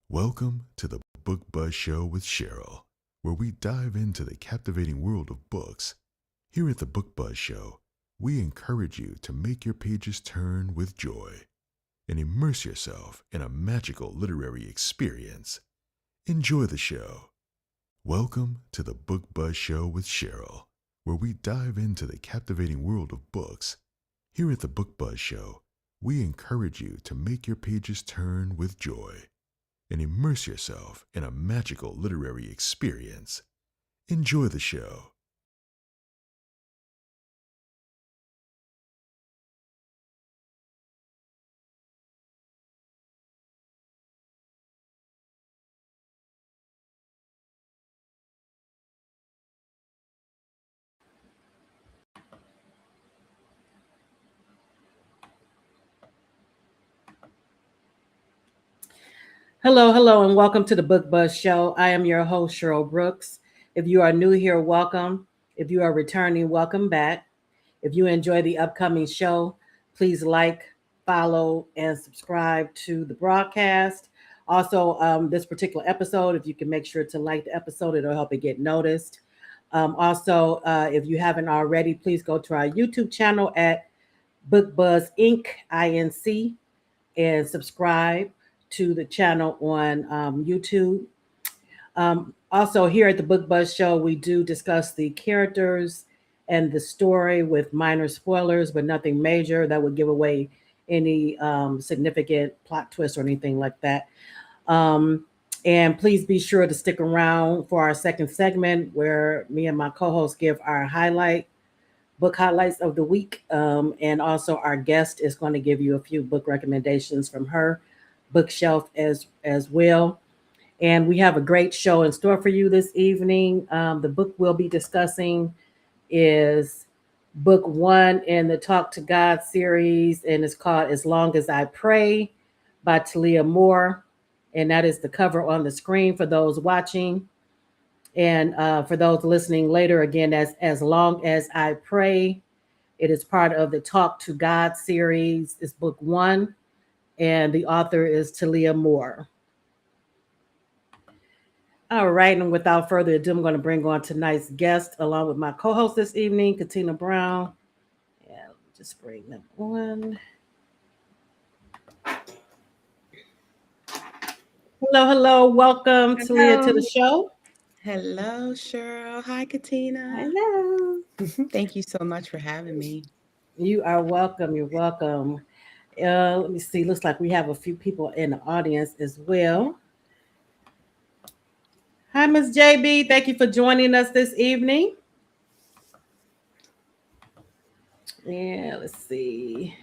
Welcome to the Book Buzz Show with Cheryl, where we dive into the captivating world of books. Here at the Book Buzz Show, we encourage you to make your pages turn with joy and immerse yourself in a magical literary experience. Enjoy the show. Welcome to the Book Buzz Show with Cheryl, where we dive into the captivating world of books. Here at the Book Buzz Show, we encourage you to make your pages turn with joy and immerse yourself in a magical literary experience. Enjoy the show. Hello, and welcome to the Book Buzz Show. I am your host, Cheryl Brooks. If you are new here, welcome. If you are returning, welcome back. If you enjoy the upcoming show, please like, follow, and subscribe to the broadcast. Also, this particular episode, if you can make sure to like the episode, it'll help it get noticed. If you haven't already, please go to our YouTube channel at Book Buzz Inc. INC and subscribe to the channel on YouTube. Also, here at the Book Buzz Show, we do discuss the characters and the story with minor spoilers, but nothing major that would give away any significant plot twist or anything like that. Um, and please be sure to stick around for our second segment where me and my co host give our book highlights of the week. And also, our guest is going to give you a few book recommendations from her bookshelf as well. And we have a great show in store for you this evening. The book we'll be discussing is book one in the Talk to God series, and it's called As Long as I Pray by Teleah Moore. And that is the cover on the screen for those watching. And for those listening later, again, that's As Long as I Pray. It is part of the Talk to God series. It's book one, and the author is Teleah Moore. All right, and without further ado, I'm going to bring on tonight's guest along with my co-host this evening, Katina Brown. Yeah, let me just bring them on. Hello. Welcome, Teleah, to the Hello. show. Hello, Cheryl. Hi, Katina. Hello. Thank you so much for having me. You are welcome. You're welcome. Let me see. Looks like we have a few people in the audience as well. Hi, Miss JB. Thank you for joining us this evening. Yeah, let's see.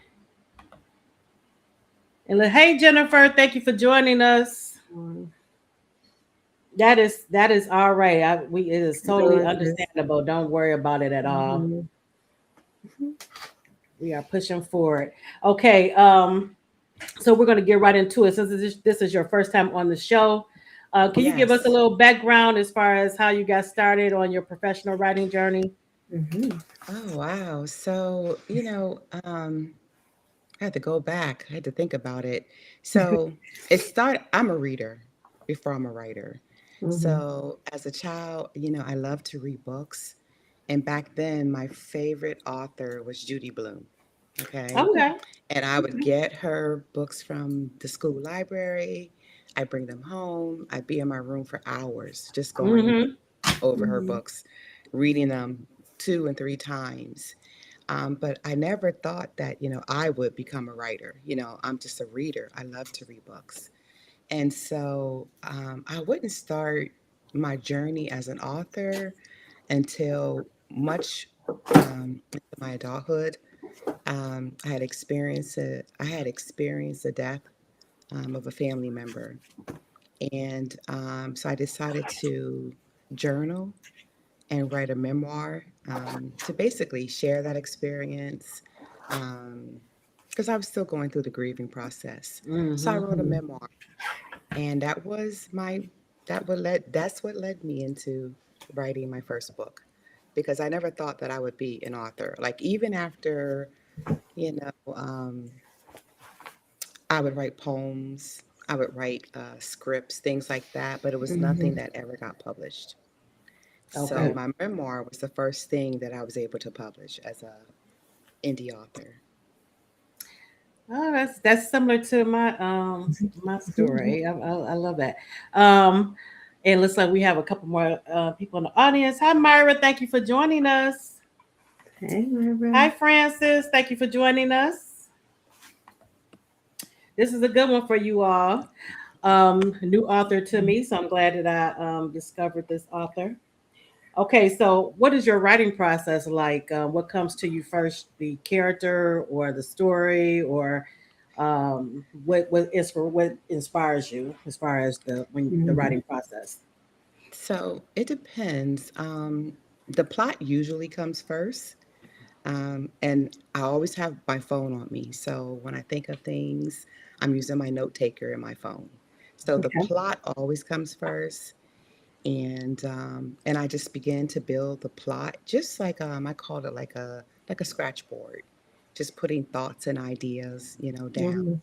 Hey, Jennifer. Thank you for joining us. That is all right. It is totally understandable. Don't worry about it at all. Mhm. We are pushing forward. Okay. So we're going to get right into it. Since this is your first time on the show, can you give us a Yes. little background as far as how you got started on your professional writing journey? Oh, wow. So, I had to go back. I had to think about it. So, I'm a reader before I'm a writer. So, as a child, I loved to read books. And back then, my favorite author was Judy Blume. Okay. Okay. And I would get her books from the school library. I bring them home. I'd be in my room for hours just going Mm-hmm. over her books, reading them two and three times. But I never thought that, I would become a writer. I'm just a reader. I love to read books. And so I wouldn't start my journey as an author until much into my adulthood. I had experienced the death of a family member, and so I decided to journal and write a memoir to basically share that experience because I was still going through the grieving process. So I Mm-hmm. wrote a memoir, and that's what led me into writing my first book because I never thought that I would be an author. Like even after, you know, I would write poems. I would write scripts, things like that, but it was nothing Mhm. that ever got published. So Okay. my memoir was the first thing that I was able to publish as a indie author. Oh, that's similar to my story. I love that. Um, and looks like we have a couple more people in the audience. Hi, Myra. Thank you for joining us. Hey, Hi, Barbara. Francis. Thank you for joining us. This is a good one for you all. New author to me, so I'm glad that I discovered this author. Okay, so what is your writing process like? What comes to you first, the character or the story, or what inspires you as far as the Mhm. writing process? So it depends. The plot usually comes first. And I always have my phone on me. So when I think of things, I'm using my note taker in my phone. So the Okay. plot always comes first. And I just begin to build the plot, just like I called it like a scratch board, just putting thoughts and ideas, down.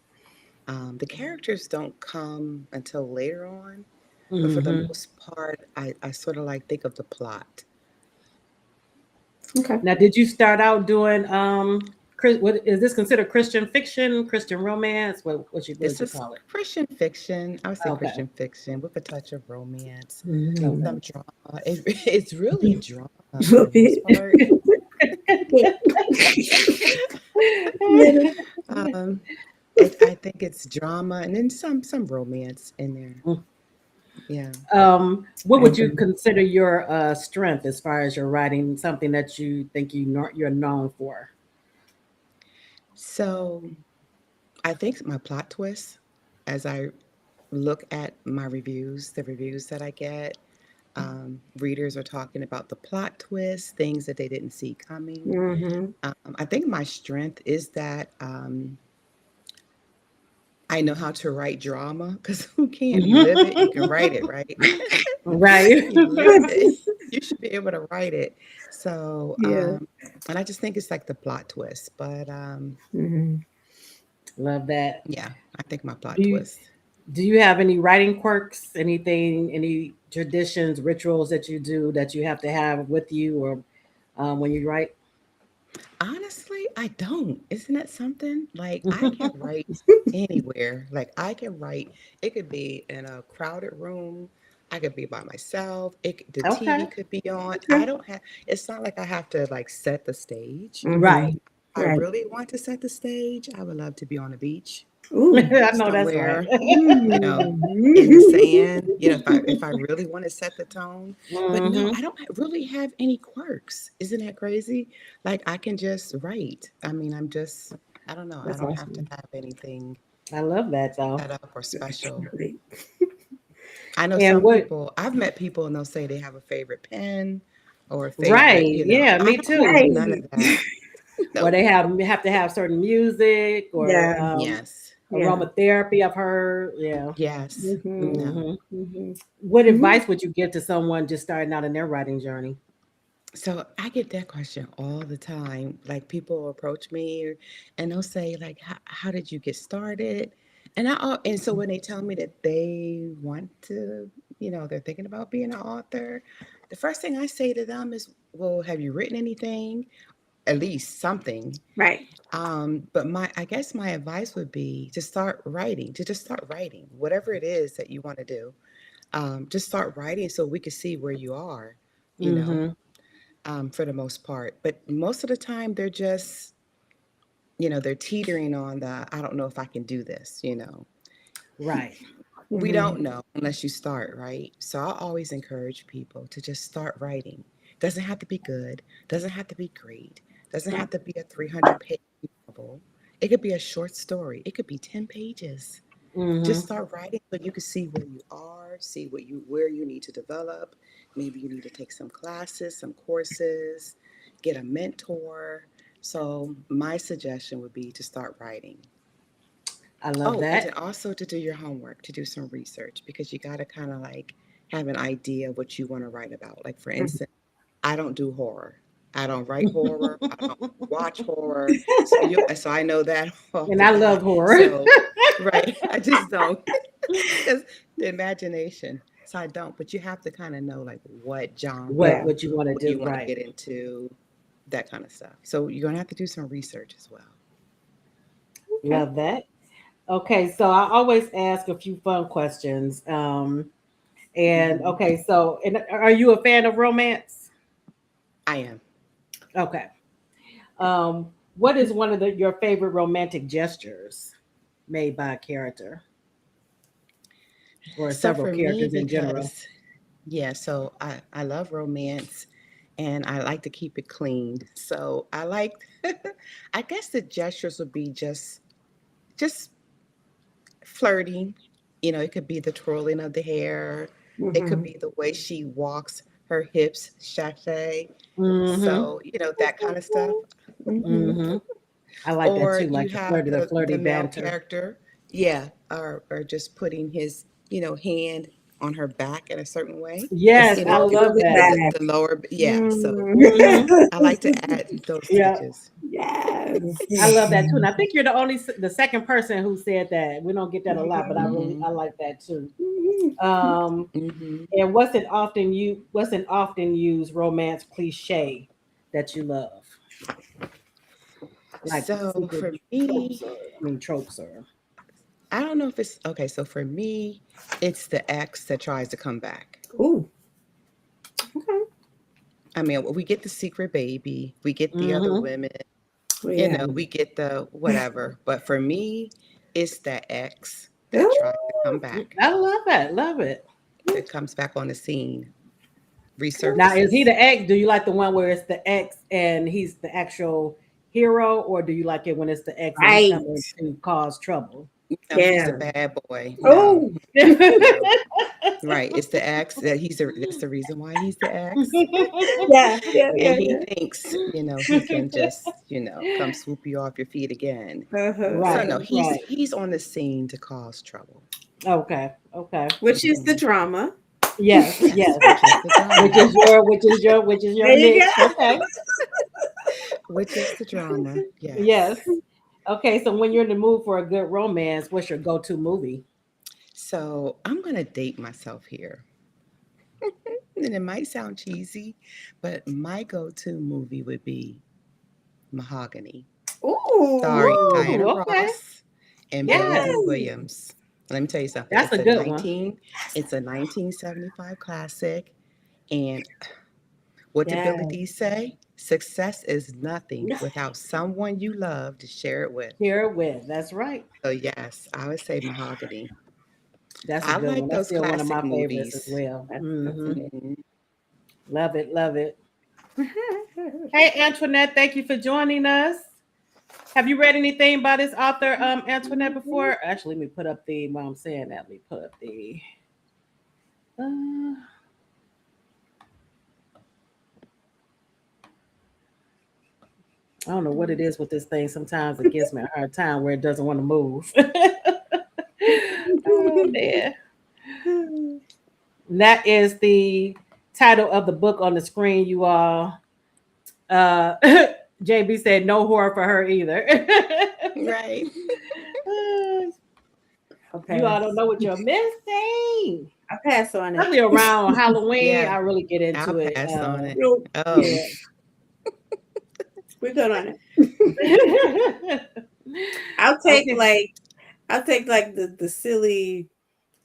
Mhm. The characters don't come until later on, but for the Hmm. most part, I sort of like think of the plot. Okay. Now, did you start out doing what is this considered Christian fiction, Christian romance? What This would you is call it? Christian fiction. I would say Okay, Christian fiction with a touch of romance, Mhm. okay. some drama. It's really drama for Little the most bit. part. Yeah. um, I think it's drama and then some romance in there. Yeah. What would you Okay. consider your strength as far as your writing? Something that you think you're known for? So I think my plot twist, as I look at my reviews, the reviews that I get, readers are talking about the plot twist, things that they didn't see coming. Mhm. I think my strength is that I know how to write drama because who can't? You live it, you can write it, right? Right. You live it, you should be able to write it. So, Yeah. and I just think it's like the plot twist. But Mhm. Love that. yeah, I think my plot Do you twist. do you have any writing quirks? Anything? Any traditions, rituals that you do that you have to have with you, or when you write? Honestly, I don't. Isn't that something? Like I can write anywhere. Like I can write. It could be in a crowded room. I could be by myself. The Okay. TV could be on. I Okay. don't have. It's not like I have to like set the stage. Right. Mhm. I Right. really want to set the stage. I would love to be on a beach Ooh. I know that's right. somewhere, you know, in the Mhm. sand. If I really want to set the tone. But no, Hmm. I don't really have any quirks. Isn't that crazy? Like I can just write. I mean, I don't know. I That's don't have to awesome. have anything I love that though. set up or special. Great. I know And some what? people, I've met people and they'll say they have a favorite pen or a favorite, Right. Yeah. I Me don't have too. Right. none of that. Or Nope. they have to have certain music or Yeah. Yes. Yeah. aromatherapy. I've heard. Yeah. Yes. Mhm. No. Hmm. Mhm. What Mhm. advice would you give to someone just starting out in their writing journey? So I get that question all the time. Like people approach me and they'll say like, how did you get started? And so when they tell me that they want to, they're thinking about being an author, the first thing I say to them is, well, have you written anything? At least something. Right. But I guess my advice would be to start writing, to just start writing, whatever it is that you want to do. Just start writing so we can see where you are, you know Hmm. for the most part. But most of the time, they're just, they're teetering on I don't know if I can do this. Right. We Mhm. don't know unless you start, right? So I always encourage people to just start writing. Doesn't have to be good, doesn't have to be great, doesn't Right. have to be a 300-page novel. It could be a short story, it could be 10 pages. Hmm. Just start writing so you can see where you are, see where you need to develop. Maybe you need to take some classes, some courses, get a mentor. So my suggestion would be to start writing. I love Oh, and that. to also to do your homework, to do some research because you got to kind of like have an idea what you want to write about. Like for Mhm. instance, I don't do horror. I don't write horror. I don't watch horror. So I know that off And the I love bat. horror. So right, I just don't. Because the imagination. So I don't, but you have to kind of know like what what genre, what you want to what you do, want to right? get into, that kind of stuff. So you're gonna have to do some research as well. Okay. Love that. Okay, so I always ask a few fun questions. And Mhm. okay, so and are you a fan of romance? I am. Okay. What is one of your favorite romantic gestures made by a character or So several for me, characters in general? because yeah, so I love romance and I like to keep it clean. So I like I guess the gestures would be just flirting. You know, it could be the twirling of the hair. It could Mm-hmm. be the way she walks, her hips sashay. Mm-hmm. So, that kind of stuff. Mm-hmm. Mm-hmm. I like that Or too, you like the have flirty, the the flirty male banter. character, yeah, or just putting his, hand on her back in a certain way. Yes, I Oh, It love could look at be that. that. the lower, yeah. So Mm-hmm. I like to add those Yeah, touches. Yes. I love that too. And I think you're the second person who said that. We don't get that a lot, but Hmm. I like that too. Mhm. Um, Hmm. and what's an often used romance cliche that you love? Like So secret for tropes me, or I mean tropes or I don't know if it's okay. So for me, it's the ex that tries to come back. Ooh. Okay. I mean, we get the secret baby, we get the other mm-hmm. women, Well, yeah. we get the whatever. But for me, it's that ex that tries to come Ooh. back, I love that. Love it. that comes back on the scene, Now is he resurfaces. the ex? Do you like the one where it's the ex and he's the actual hero, or do you like it when it's the ex and he coming Right. to cause trouble? No, he's a Yeah. bad boy. No, Oh. no. Right. It's the ex that that's the reason why he's the ex. Yeah. Yeah. And Yeah. he Yeah. thinks, he can just, come swoop you off your feet again. Uh-huh. So Right, no, Uh-huh. right. he's on the scene to cause trouble. Okay, okay. Which is the Hmm. drama. Yes, Yes, yes. which is the drama. Which is your There you niche. go. Okay. Which is the drama. Yes. Yes. Okay, so when you're in the mood for a good romance, what's your go-to movie? So I'm gonna date myself here. And it might sound cheesy, but my go-to movie would be Mahogany, starring Ooh. Diana Ooh, okay. Ross and Billy Yes. D. Yes. Williams. Let me tell you something. That's a good one. It's a 1975 classic. And what did Billy Yes. D say? Success is nothing without someone you love to share it with. Share it with. That's right. So yes, I would say Mahogany. That's a I good one. like That's those still one of classic my favorites as movies. well. That's Hmm. it. Mhm. Love it, love it. Hey Antoinette, thank you for joining us. Have you read anything by this author, Antoinette, before? Actually, let me put up the while I'm saying that, let me put up the uh, I don't know what it is with this thing. Sometimes it gives me a hard time where it doesn't want to move. Oh man. And that is the title of the book on the screen, you all. Uh JB said no horror for her either. Right. You Okay. all don't know what you're missing. I'll pass on it. Especially around Halloween, Yeah, I really get I'll into it. pass on it. Nope. Oh, Yeah. We're good on it. I'll take Okay. like the silly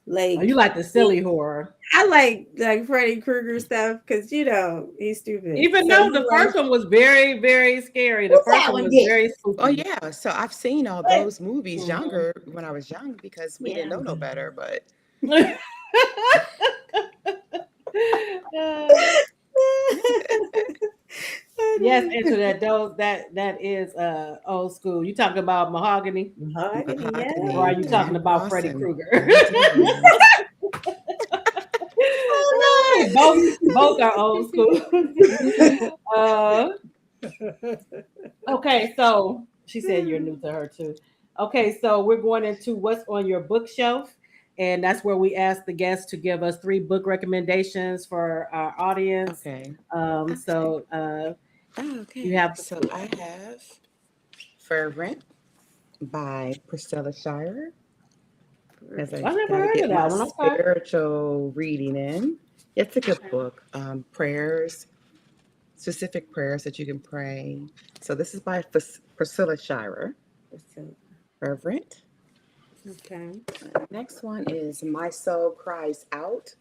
Oh, you like like the silly horror. I like Freddy Krueger stuff because he's stupid. Even So though he the like first one was very, very scary. The what's first that one one was get? very oh spooky. yeah. So I've seen all What? those movies Mhm. younger when I was young because we Yeah, didn't know I'm no good. better. But Uh, yes, into that those that is old school. You talking about mahogany, Mahogany, yeah. or are Mahogany, you talking Diana about Ross, Freddy and Krueger? Billy D. Williams. Oh Both are old school. Hmm. uh, okay, so she said you're new to her too. Okay, so we're going into what's on your bookshelf, and that's where we ask the guests to give us three book recommendations for our audience. Okay. Um, Okay. so uh, Oh, you okay. have the So floor. I have For Rent by Priscilla Shire. Because I I never got to heard get of my that one. Okay. spiritual reading in. It's a good book. Prayers, specific prayers that you can pray. So this is by Priscilla Shirer, Reverend. Okay. Next one is My Soul Cries Out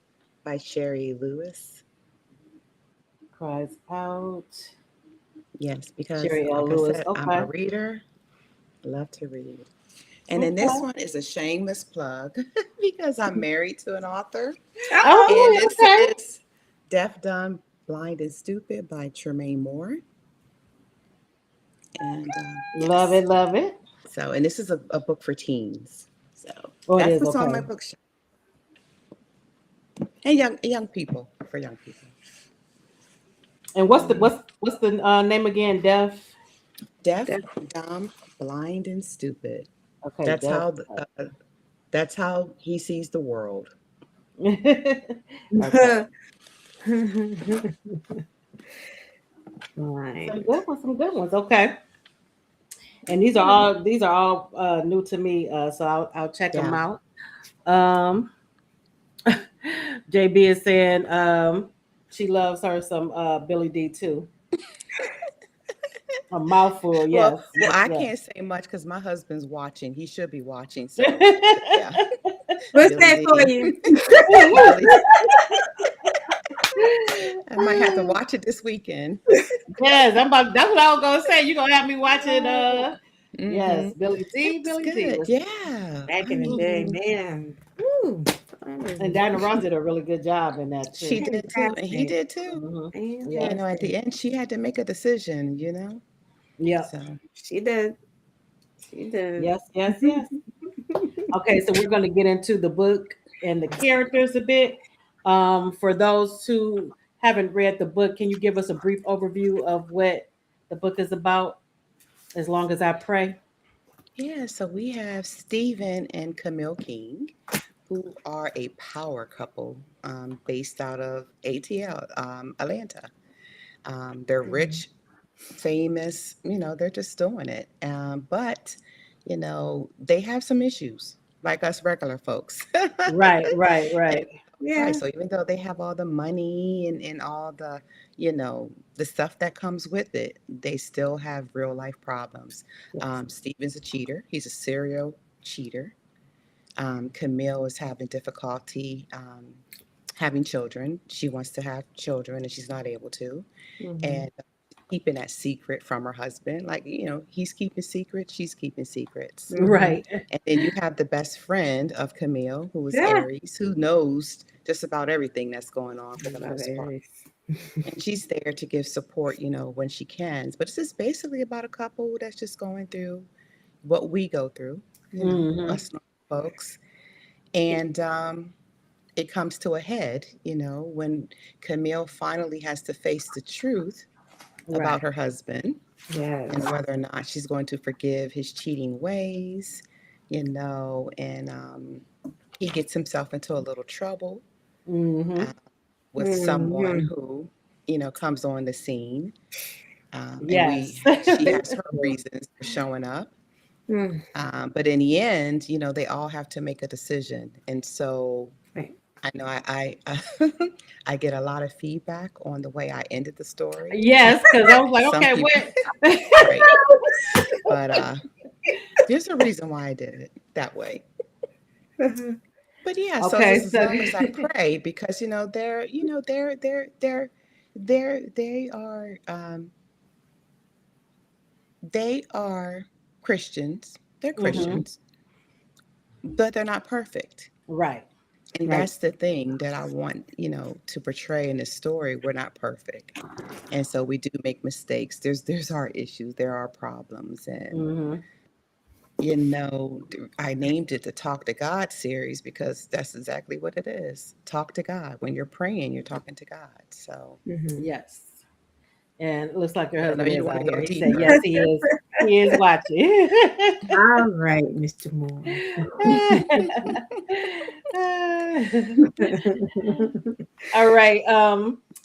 by Sherry Lewis. Cries out. Yes, because Sherry L. like I Lewis. said, I'm a Okay. reader. Love to read. And then this Okay. one is a shameless plug because I'm married to an author. Oh, And Oh, this really? is Deaf, Dumb, Blind, and Stupid by Tremaine Moore. And Okay. Love yes, it. Love it. so, and this is a book for teens. So Oh, it that's is. what's on my Okay. bookshelf. And young people, for young people. And what's the name again? Deaf. Deaf, that, dumb, blind, and stupid. Okay. That's Deaf. how that's how he sees the world. Okay. right. Some good ones. Some good ones. Okay. And these are all new to me. So I'll check them Yeah. out. Um, JB is saying she loves her some Billy D too. A mouthful, Well, yes, well, yes, I yes. can't say much because my husband's watching. He should be watching. So, yeah, What's Billy that for D. you? Billy, I might have to watch it this weekend. Yes, that's what I was gonna say. You're gonna have me watching Hmm. yes, Billy D, It's Billy D good. was Yeah. Back I in the day, mean, man. Woo. I was and Diana Ross did a really good job in that she too. did too, and he fantastic. did too. Hmm. Yeah. At the Fantastic. end, she had to make a decision. Yep. So She did. She did. Yes, yes, yes. Okay, so we're gonna get into the book and the characters a bit. For those who haven't read the book, can you give us a brief overview of what the book is about? As long as I pray. yeah, so we have Stephen and Camille King, who are a power couple based out of ATL, Atlanta. They're Mhm. rich, famous, they're just doing it. But, they have some issues like us regular folks. Right, right, And, right. right. Yeah. So even though they have all the money and all the stuff that comes with it, they still have real life problems. Yes. Steven's a cheater. He's a serial cheater. Camille is having difficulty having children. She wants to have children and she's not able to. Mm-hmm. And keeping that secret from her husband. Like, he's keeping secrets, she's keeping secrets. Mm-hmm. Right. And then you have the best friend of Camille, who is Yeah. Aries, who knows just about everything that's going on for the Love most part. Aries. And she's there to give support, when she can. But it's just basically about a couple that's just going through what we go through, Hmm. us normal folks. And it comes to a head, when Camille finally has to face the truth about Right. her husband and Yes. whether or not she's going to forgive his cheating ways, and he gets himself into a little trouble Hmm. uh, with someone Mm-hmm. who, comes on the scene. And Yes. she has her reasons for showing up. Mm. But in the end, they all have to make a decision. And so Right. I know I get a lot of feedback on the way I ended the story. Yes, because I was like, Some okay, people, what? right. But there's a reason why I did it that way. But yeah, so it's Okay, as so long as I pray because they are they are Christians. They're hmm, Christians, but they're not perfect. right. And Right. that's the thing that I want, to portray in this story. We're not perfect. And so we do make mistakes. There's our issues, there are problems. And Hmm. I named it the Talk to God series because that's exactly what it is. Talk to God. When you're praying, you're talking to God. So Mm-hmm. Yes. And it looks like your I know husband you is want out to go here. He said, deeper. yes, he is. He is watching. All right, Mr. Moore. All right.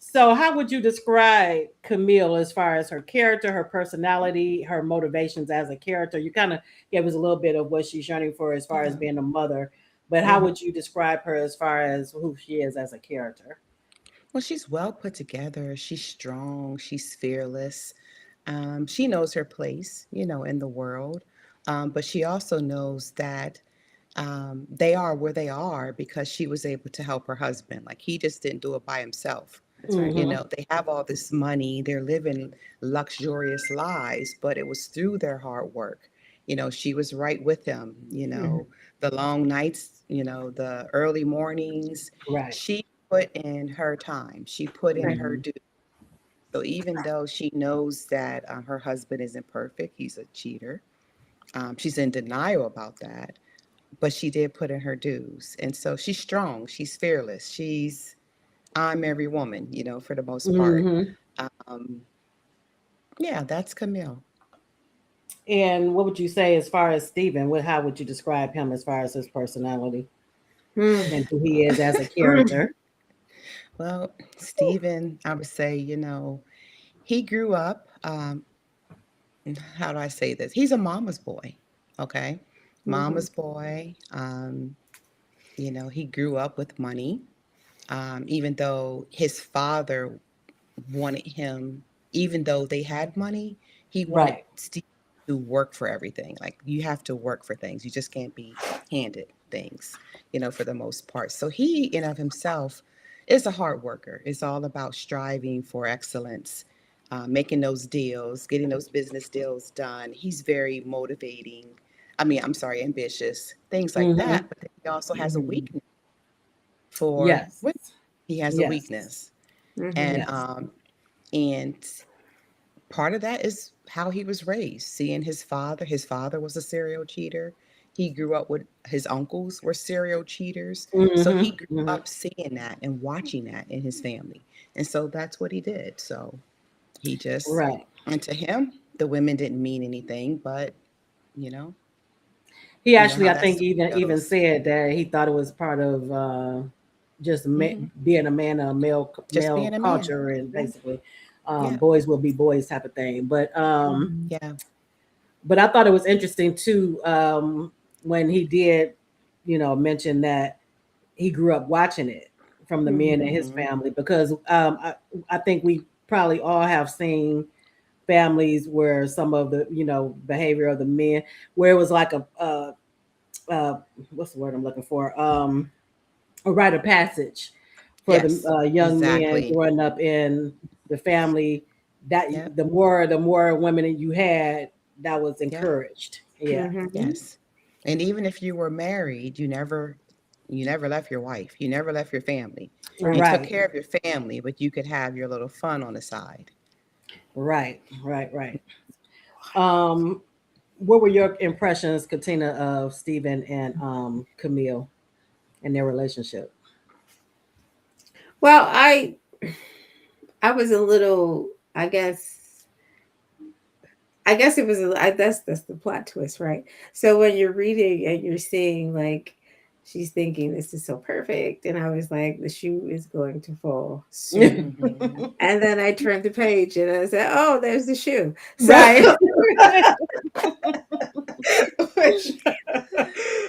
So how would you describe Camille as far as her character, her personality, her motivations as a character? You kind of gave us a little bit of what she's yearning for as far as Yeah. being a mother, But how Mhm. would you describe her as far as who she is as a character? Well, she's well put together. She's strong. She's fearless. She knows her place, in the world. But she also knows that they are where they are because she was able to help her husband. Like he just didn't do it by himself. That's right. They have all this money, they're living luxurious lives, but it was through their hard work. She was right with him, Mhm. the long nights, the early mornings. Right. She put in her time, she put in Right. her Mhm. due. So even though she knows that her husband isn't perfect, he's a cheater, she's in denial about that, but she did put in her dues. And so she's strong, she's fearless, I'm every woman, for the most part. Mhm. Um, yeah, that's Camille. And what would you say as far as Stephen? How would you describe him as far as his personality Mm. and who he is as a character? Well, Stephen, I would say, he grew up, how do I say this? He's a mama's boy, okay? Mhm. Mama's boy. He grew up with money, even though his father wanted him, even though they had money, he wanted Right. Steve to work for everything. Like you have to work for things. You just can't be handed things, for the most part. So he, in of himself, is a hard worker. It's all about striving for excellence, making those deals, getting those business deals done. He's very motivating. I mean, I'm sorry, ambitious, things like Mhm. that. But then he also has a Mhm. weakness for Yes. women. He has a Yes. weakness. Mhm. And Yes. and part of that is how he was raised, seeing his father was a serial cheater. He grew up with his uncles were serial cheaters, so he Mhm. grew Mhm. up seeing that and watching that in his family, and so that's what he did. So he just, Right. and to him the women didn't mean anything, but you know He you know actually, how I that think, story even goes. said that he thought it was part of just Hmm. being a man of Just male being a man. culture, and Hmm. basically, Yeah. boys will be boys type of thing. Mhm. Yeah. But I thought it was interesting too, when he did, mention that he grew up watching it from the men in Mhm. his Hmm. family, because I think we probably all have seen families where some of the behavior of the men, where it was like uh, what's the word I'm looking for, a rite of passage for the Yes, young men exactly. growing up in the family, that Yep. the more women that you had, that was Yep. encouraged. Yeah. Mhm. Yes. And even if you were married, you never left your wife. You never left your family. You Right. took Right. care of your family, but you could have your little fun on the side. Right. Right. Right. um what were your impressions, Katina, of Stephen and Camille and their relationship? Well, I was a little, I guess it was that's the plot twist, right? So when you're reading and you're seeing like she's thinking this is so perfect, and I was like, the shoe is going to fall soon. Hmm. And then I turned the page and I said, oh, there's the shoe. So Right. which,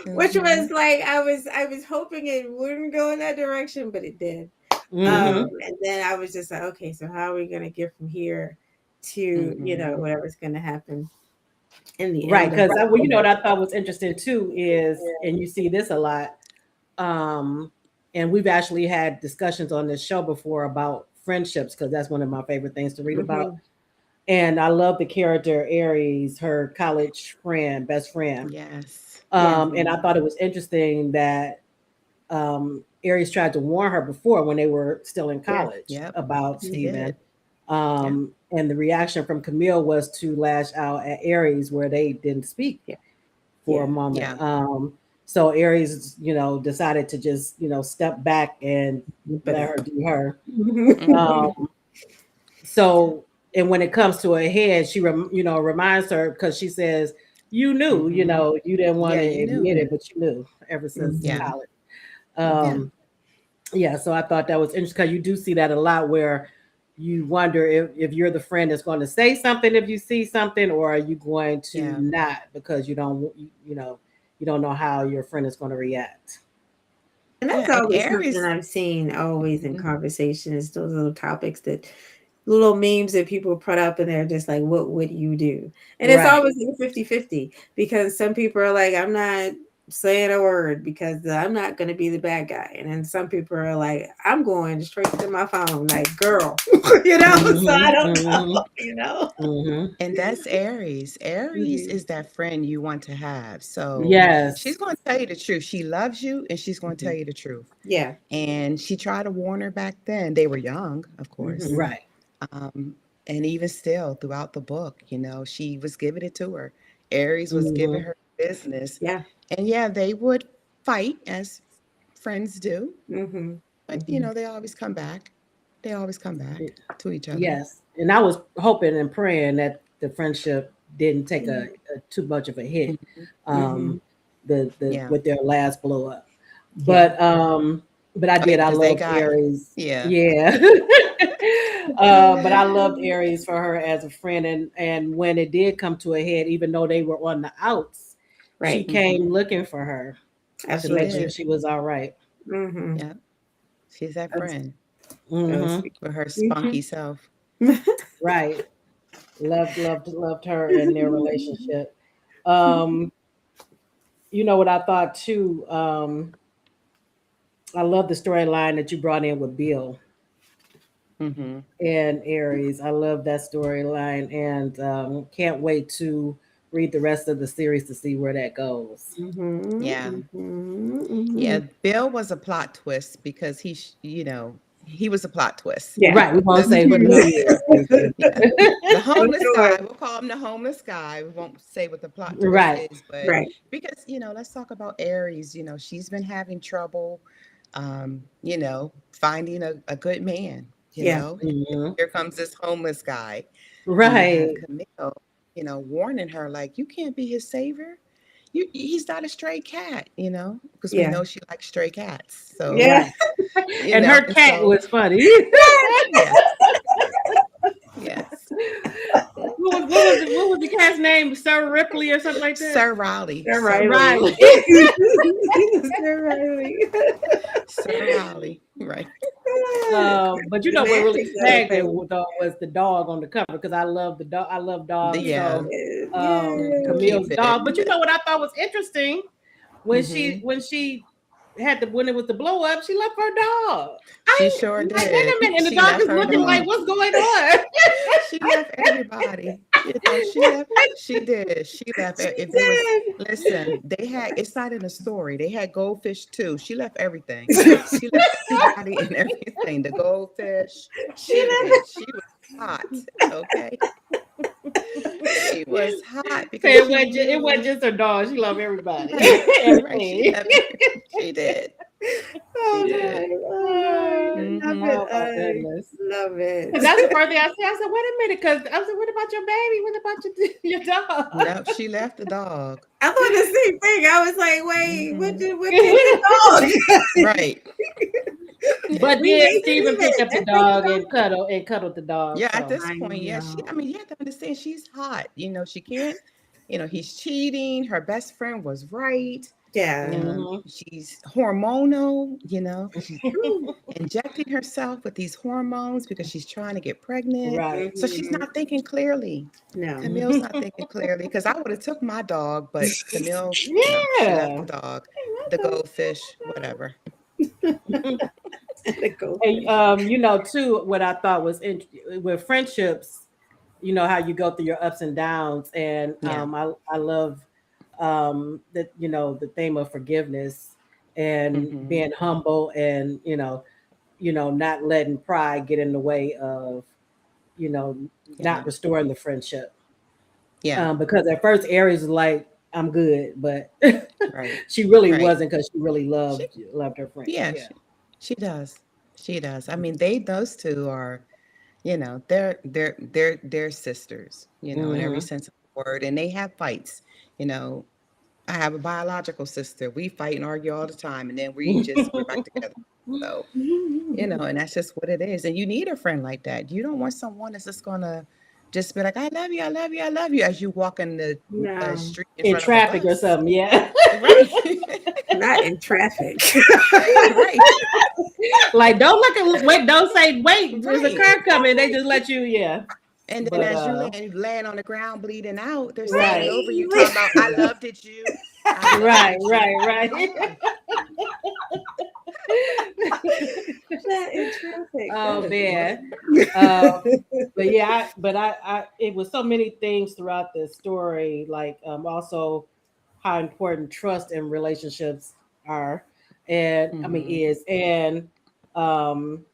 which Hmm. was like I was hoping it wouldn't go in that direction, but it did. Hmm. And then I was just like, okay, so how are we gonna get from here to Hmm. whatever's gonna happen in the Right, end of because it? well, what I thought was interesting too is, and you see this a lot, um, and we've actually had discussions on this show before about friendships, because that's one of my favorite things to read about. Hmm. And I love the character Aries, her college friend, best friend. Yes. Yeah. And I Hmm. thought it was interesting that Aries tried to warn her before when they were still in Yeah. college Yep. about She Stephen. did. Yep. And the reaction from Camille was to lash out at Aries, where they didn't speak Yeah. for a Yeah. moment. Yeah. So Aries, decided to just, step back and But let her do her. Um, Hmm. Yeah. so, and when it comes to her head, she, reminds her, because she says, you knew, Hmm. you didn't want Yeah, to you knew. admit it, but you knew ever since Yeah. Mhm. college. Yeah. Um, yeah, so I thought that was interesting, because you do see that a lot, where you wonder if you're the friend that's going to say something if you see something, or are you going to Yeah. not, because you don't know how your friend is going to react. And that's Yeah, and always something Aries. I've seen always in Mhm. conversation is those little topics that little memes that people put up and they're just like, what would you do? And it's Right. always like 50-50 because some people are like, I'm not saying a word because I'm not going to be the bad guy. And then some people are like, I'm going straight to my phone, like, girl, so I Mm-hmm. don't Mm-hmm. know. Mm-hmm. And that's Aries. Aries Mhm. is that friend you want to have. So she's Yes. going to tell you the truth. She loves you and she's going to tell Mhm. you the truth. Yeah. And she tried to warn her back then. They were young, of course. Mhm. Right. Um, and even still, throughout the book, she was giving it to her. Aries was giving Mm-hmm. her business. Yeah. And yeah, they would fight as friends do. Mhm. But, Mm-hmm. they always come back. They always come back to each other. Yes. And I was hoping and praying that the friendship didn't take a too much of a hit, Mhm. um, Mhm. the Yeah. with their last blow up. Yeah. But I Oh, yeah, did. I because they loved got, Aries. yeah. Yeah. But I loved Aries for her as a friend, and when it did come to a head, even though they were on the outs, she Right. came Mhm. looking for her to She make sure Absolutely. did. she was all right. Mhm. Yeah. She's that That's friend that was Mm-hmm. sweet. with her Mhm. spunky self. Right. Loved her and their relationship. Um, you know what I thought too. I love the storyline that you brought in with Bill Mhm. and Aries. I love that storyline, and can't wait to read the rest of the series to see where that goes. Yeah. Mhm. Mhm. Yeah, Mhm. Bill was a plot twist because he was a plot twist. Yeah. Right, we won't Let's say put who it he out there. is. Thank you. Yeah. The For homeless sure. guy, we'll call him the homeless guy. We won't say what the plot twist Right. is, but Right. because, let's talk about Aries. She's been having trouble, finding a good man, Yeah. Hmm. Here comes this homeless guy. And you have Right. Camille, warning her, like, you can't be his savior. He's not a stray cat, because we Yeah. know she likes stray cats. So, Yeah. Right. And her and cat so, was funny. yes, yes. What was the cat's name? Sir Ripley or something like that? Sir Raleigh, Sir Sir Riley. Right. Raleigh, Sir Riley. Sir Raleigh, right. But you The know what really magic of the snagged it thing. though was the dog on the cover because I love the dog. I love dogs. Yeah, So Camille's dog. Cupid. But you know what I thought was interesting when she Hmm. when she when it was the blow up, she left her dog. She I sure I'm like, wait a did. minute, and the She dog left is her looking like, dog. what's going on? She left everybody. She left. She did. She left. she If there was, did. listen, they had. It's not in the story. They had goldfish too. She left everything. She left everybody and everything. The goldfish. She She never did. She was hot. Okay, she was hot So because she it wasn't knew. just her dog. She loved everybody. Right, right. She Everything. left. She did. She Oh did. no, oh no, I love it. Hmm. Oh my I goodness. love And that's the it. first thing I said. I said, wait a minute, because I said, what about your baby? What about your dog? No, she left the dog. I thought the same thing. I was like, wait, Hmm. what did the dog? Right. Yeah. But We then made you Stephen leave picked it. up the Let's take dog the and cuddled the dog. Yeah, at So this dog. I point, yeah, I know. mean, you have to understand she's hot. She can't, he's cheating. Her best friend was right. Yeah. mhm. She's hormonal, she's injecting herself with these hormones because she's trying to get pregnant. Right. So she's Mhm. not thinking clearly. No. Camille's not thinking clearly because I would have took my dog, but Camille, no, she left the Yeah. dog, the goldfish, whatever. The And goldfish. too, what I thought was with friendships, how you go through your ups and downs, and Yeah. I love that the theme of forgiveness and Hmm. being humble, and not letting pride get in the way of you know Yeah. not restoring the friendship. Yeah. Because at first Aries was like, I'm good, but Right. she really Right. wasn't, because she really She, loved her friend. yeah, Yeah. she does. She does. I mean, those two are, they're sisters, in every Hmm. sense of the word, and they have fights. You know, I have a biological sister. We fight and argue all the time, and then we're back together. So, and that's just what it is. And you need a friend like that. You don't want someone that's just gonna just be like, I love you, I love you, I love you, as you walk in the No. street in In front of a traffic or bus. something. Yeah. Right. not in traffic. Right. Like, don't look at wait, don't say wait, there's a Right. car coming. They just let you, yeah. And then But as you laying on the ground bleeding out, they're Right. standing over you talking about, I loved it, you. I loved right, it, you." right. Come on. Not in traffic. Oh That is man. funny. But yeah, I it was so many things throughout the story, like also how important trust and relationships are, and I mean Mhm. is, and um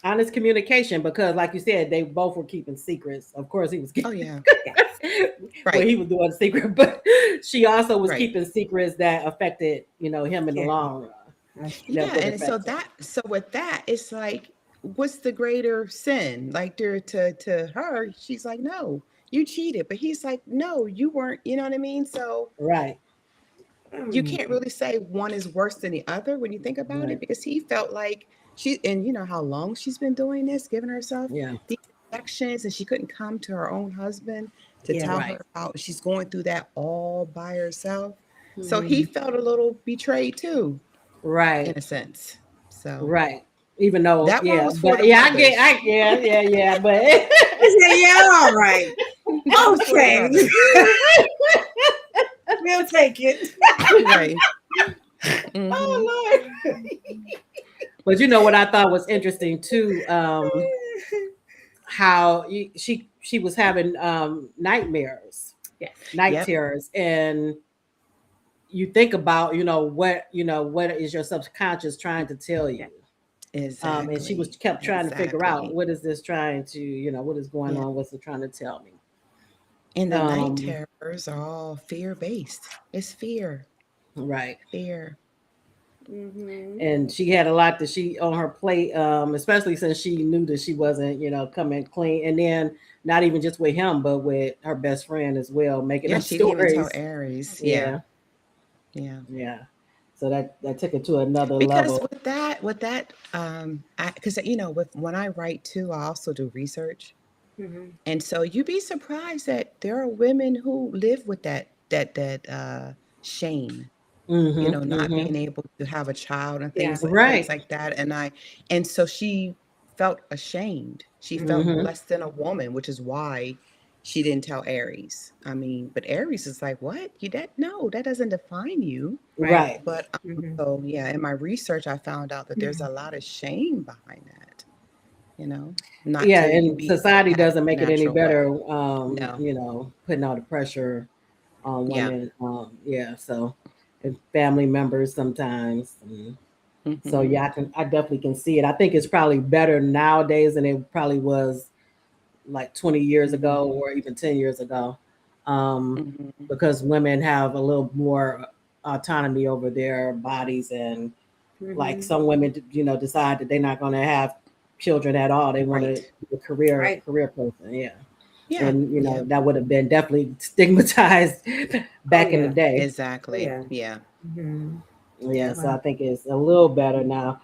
honest communication, because like you said, they both were keeping secrets. Of course, he was Oh keeping yeah. well, Right. he was doing secret, but she also was Right. keeping secrets that affected, him in the Yeah. long run. That's true. That Yeah. would And so affect him. with that, it's like, what's the greater sin? Like to her, she's like, no, you cheated. But he's like, no, you weren't, you know what I mean? So Right. you can't really say one is worse than the other when you think about it, Right. because he felt like and you know how long she's been doing this, giving herself Yeah. these injections, and she couldn't come to her own husband to Yeah. tell Right. her about she's going through that all by herself. So he Mhm. felt a little betrayed too, in Right. a sense. So Right. Even though, that one yeah, was for but the yeah, brothers. yeah, but I said, yeah, all right. That was for the Okay. brothers. We'll take it. Right. Mhm. oh Lord. But you know what I thought was interesting too, how she was having nightmares, Yes. night Yep. terrors, and you think about, what is your subconscious trying to tell you. Yeah. And she was Exactly. kept trying to figure out, Exactly. what is this trying to, what is going Yeah. on, what's it trying to tell me. And the night Um, terrors are all fear based. It's fear. right. Fear. Mm-hmm. And she had a lot that she on her plate, especially since she knew that she wasn't, coming clean, and then not even just with him, but with her best friend as well, making Yeah, up she didn't even tell stories. Aries. Yeah. Yeah, Yeah. yeah. So that took it to another Because level. with that, because with when I write too, I also do research. Mm-hmm. And so you'd be surprised that there are women who live with that shame, Mm-hmm. not Mm-hmm. being able to have a child and Yeah. things Right. like that. And so she felt ashamed. She felt Mm-hmm. less than a woman, which is why she didn't tell Aries. I mean, but Aries is like, what? No, that doesn't define you. Right. Right. But Mm-hmm. so yeah, in my research, I found out that there's a lot of shame behind that. Not Yeah, to and be able to society have doesn't a make it any natural way. better. No. Putting all the pressure on Yeah. women. Yeah. So, and family members sometimes. So Hmm. yeah, I definitely can see it. I think it's probably better nowadays than it probably was like 20 years ago Hmm. or even 10 years ago. Um, Hmm. because women have a little more autonomy over their bodies, and like Mm-hmm. some women, decide that they're not going to have children at all. They want to Right. be a career Right. career person. Yeah. Yeah. And Yep. that would have been definitely stigmatized Oh back in the yeah. day. Oh Exactly. yeah. Yeah. Mm-hmm. Yeah, Yeah. so I Wow. think it's a little better now.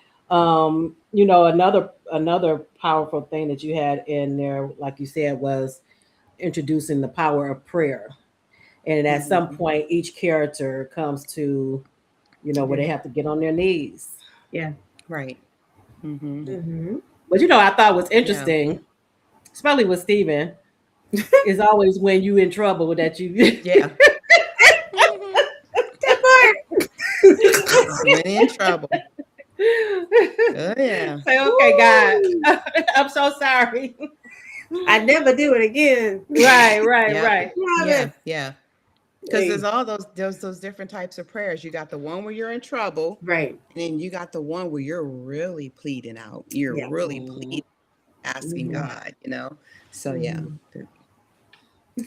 Another powerful thing that you had in there, like you said, was introducing the power of prayer. And at some Mm-hmm. point, each character comes to, where Yeah. they have to get on their knees. Yeah. Right. Hmm. Mm-hmm. But I thought was Yeah. interesting, especially with Steven, is always when you in trouble that you Yeah. Hmm. That part. When in trouble. Oh yeah. say, okay, God, Woo. I'm so sorry. I never do it again. Right, right, Yep. right. Love Yeah. it. Yeah. Because there's Hey, all those different types of prayers. You got the one where you're in trouble, right. and then you got the one where you're really pleading out. You're Yeah. really Mhm. pleading, asking Mm-hmm. God. So yeah. Mm-hmm.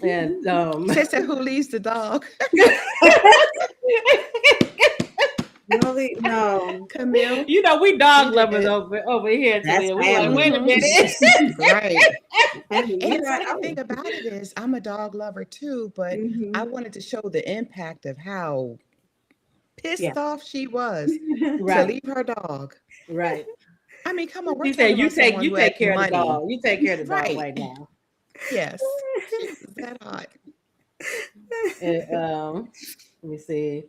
And She said, "Who leaves the dog?" No. Camille. we She dog lovers did. over here, That's Talia. We like, family. wait a Hmm. minute. Right. Family. And You're the like, funny oh. thing about it is, I'm a dog lover too, but I Mm-hmm. wanted to show the impact of how Yeah. pissed off she was to Right, leave her dog. right. I mean, come on, we're She talking said, about someone you who has take care of the money. dog. You take care of the dog Right. right now. Yes. She was that hot. And, let me see.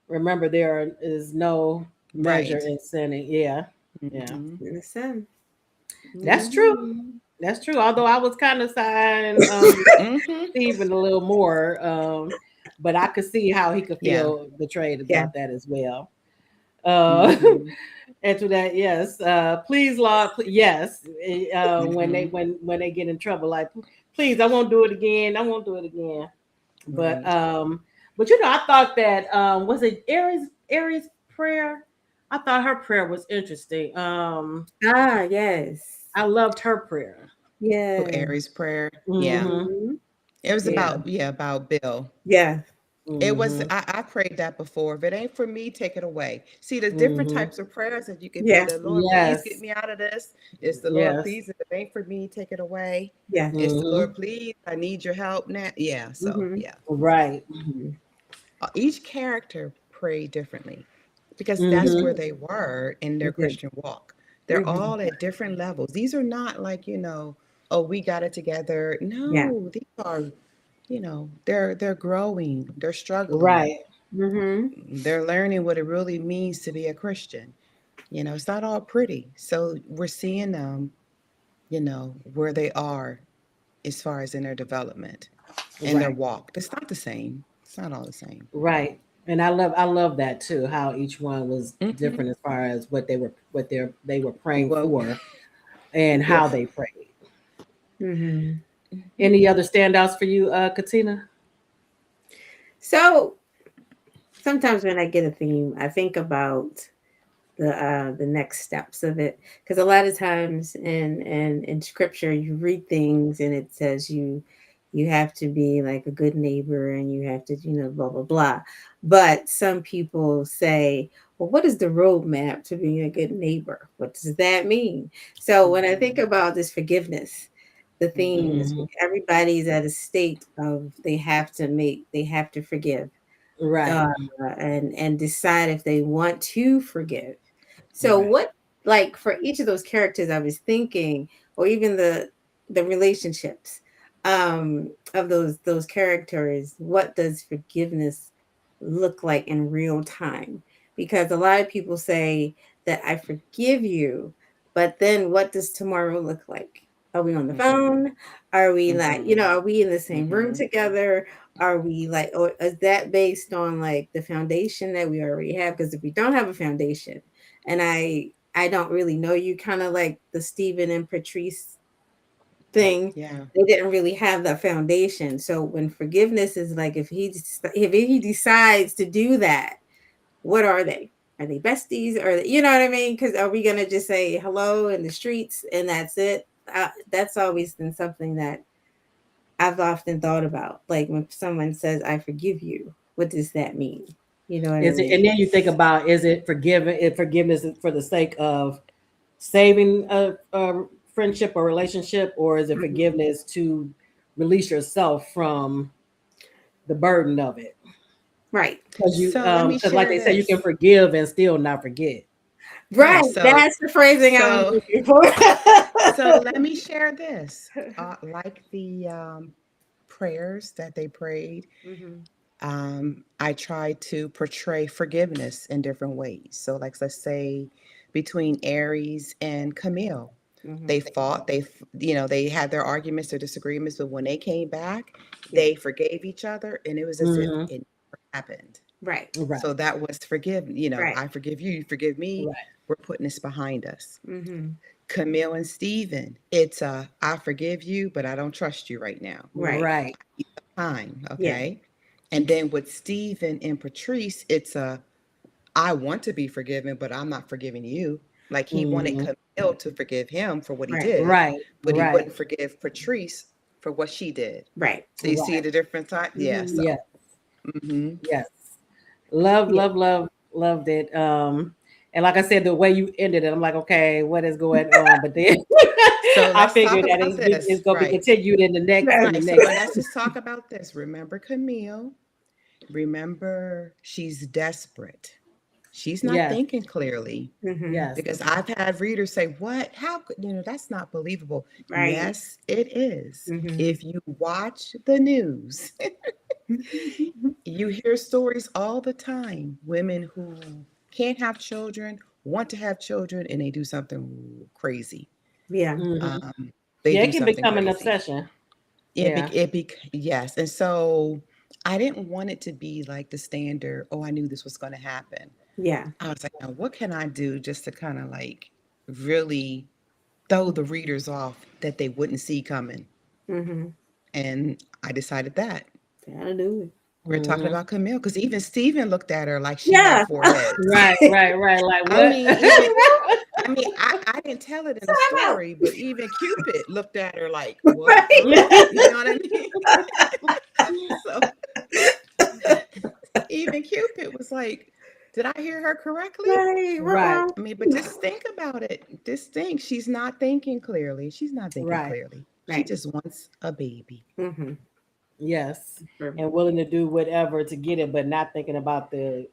remember there is no measure Right. in sinning. Yeah, yeah, Hmm. Listen. that's Mhm. true. That's true. Although I was kind of siding Hmm. Stephen a little more, but I could see how he could Yeah. feel betrayed Yeah. about that as well. Uh, Hmm. and to that, yes. Please, Lord, yes. When they Hmm. when they get in trouble, like, please, I won't do it again. I won't do it again. But Right. I thought that was it Aries prayer. I thought her prayer was interesting. Ah, yes. I loved her prayer. Oh, Yeah. Aries prayer. Yeah. Mm-hmm. Mhm. It was Yeah. about, yeah, about Bill. Yeah. It was, Mm-hmm. I prayed that before. If it ain't for me, take it away. See, there's different Mm-hmm. types of prayers that you can be Yeah. the Lord, please get Yes. me out of this. It's the Lord, Yes. please, if it ain't for me, take it away. Yeah. It's the Mm-hmm. Lord, please, I need your help now. Yeah. So, Mhm. yeah. Right. Mhm. Each character prayed differently because They that's Mm-hmm. where did. they were in They their did. Christian walk. They're Mhm. all at different levels. These are not like, oh, we got it together. Yeah. No, these are, they're growing, they're struggling, Right. Mhm. they're learning what it really means to be a Christian. It's not all pretty. So we're seeing them, where they are as far as in their development and their Right. walk. It's not the same. It's not all the same. Right. And I love that too, how each one was Hmm. different as far as what they were praying Well, for and yeah. how they prayed. Mhm. Mhm. Any other standouts for you, Katina? So sometimes when I get a theme, I think about the next steps of it, because a lot of times in scripture you read things and it says you have to be like a good neighbor and you have to blah blah blah, but some people say, well, what is the roadmap to being a good neighbor? What does that mean? So when I think Mhm. about this forgiveness, the theme Mhm. is Mm-hmm. everybody's at a state of they have to forgive, Right. uh, and decide if they want to forgive. So Right. what, like for each of those characters, I was thinking, or even the relationships of those characters, what does forgiveness look like in real time? Because a lot of people say that I forgive you, but then what does tomorrow look like? Are we on the Mhm. phone? Are we like, Mhm. are we in the same room Mhm. together? Are we like, or is that based on like the foundation that we already have? Because if we don't have a foundation, and I don't really know you, kind of like the Stephen and Patrice thing, Yeah. they didn't really have that foundation. So when forgiveness is like, if he decides to do that, what are they? Are they besties? Or you know what I mean? Because are we gonna just say hello in the streets and that's it? That's always been something that I've often thought about. Like when someone says, I forgive you, what does that mean? You know what I Is it, mean? and then you think about, is it forgiveness for the sake of saving a friendship or relationship, or is it Mhm. forgiveness to release yourself from the burden of it? Right. So let me Because like share they say, you can this. forgive and still not forget. Right. Right. So That's the phrasing I was so looking for. so let me share this. Like the prayers that they prayed, Mhm. I try to portray forgiveness in different ways. So, like, let's say between Aries and Camille, they Mhm. fought. They had their arguments, their disagreements, but when they came back, Yeah. they forgave each other, and it was as if Hmm. it never happened. Right. So Right. that was forgive. Right. I forgive you, you forgive me. Right. We're putting this behind us. Mhm. Camille and Stephen, it's I forgive you, but I don't trust you right now. Right. Right. Time, Yeah. okay? And then with Stephen and Patrice, it's I want to be forgiven, but I'm not forgiving you. Like he wanted Hmm. Camille to forgive him for what he Right. did, Right. but he Right. wouldn't forgive Patrice for what she did. Right. So you see Right. the different time? Yeah. Mhm. So, Yes. hmm Yes. Love, Yeah. love, love, loved it. And like I said, the way you ended it, I'm like, okay, what is going on? But then so I let's talk figured that about it's this. going to be Right. continued in the next in Right. the Right. So next. let's just talk about this. Remember Camille. Remember she's desperate. She's not Yes. thinking clearly. Mhm. Yes. Because I've had readers say, "What? How could that's not believable." Right. Yes, it is. Mhm. If you watch the news, You hear stories all the time. Women who can't have children, want to have children, and they do something crazy. Yeah. Mhm. They Yeah, do it can something become an crazy. obsession. Yeah. Yes. And so I didn't want it to be like the standard, oh, I knew this was going to happen. Yeah. I was like, now what can I do just to kind of like really throw the readers off that they wouldn't see coming? Mm-hmm. And I decided that Gotta do it. we're talking Mhm. about Camille because even Steven looked at her like she had Yeah. four heads. Right, right, right. Like I what? mean, even I didn't tell it in the Time out. story, but even Cupid looked at her like, what? Right. You know what I mean? So even Cupid was like, did I hear her correctly? Right. Right, I mean, but just think about it. Just think, she's not thinking clearly. She's not thinking right. clearly. She Right. just wants a baby. Mm-hmm. Yes. For, And willing to do whatever to get it, but not thinking about the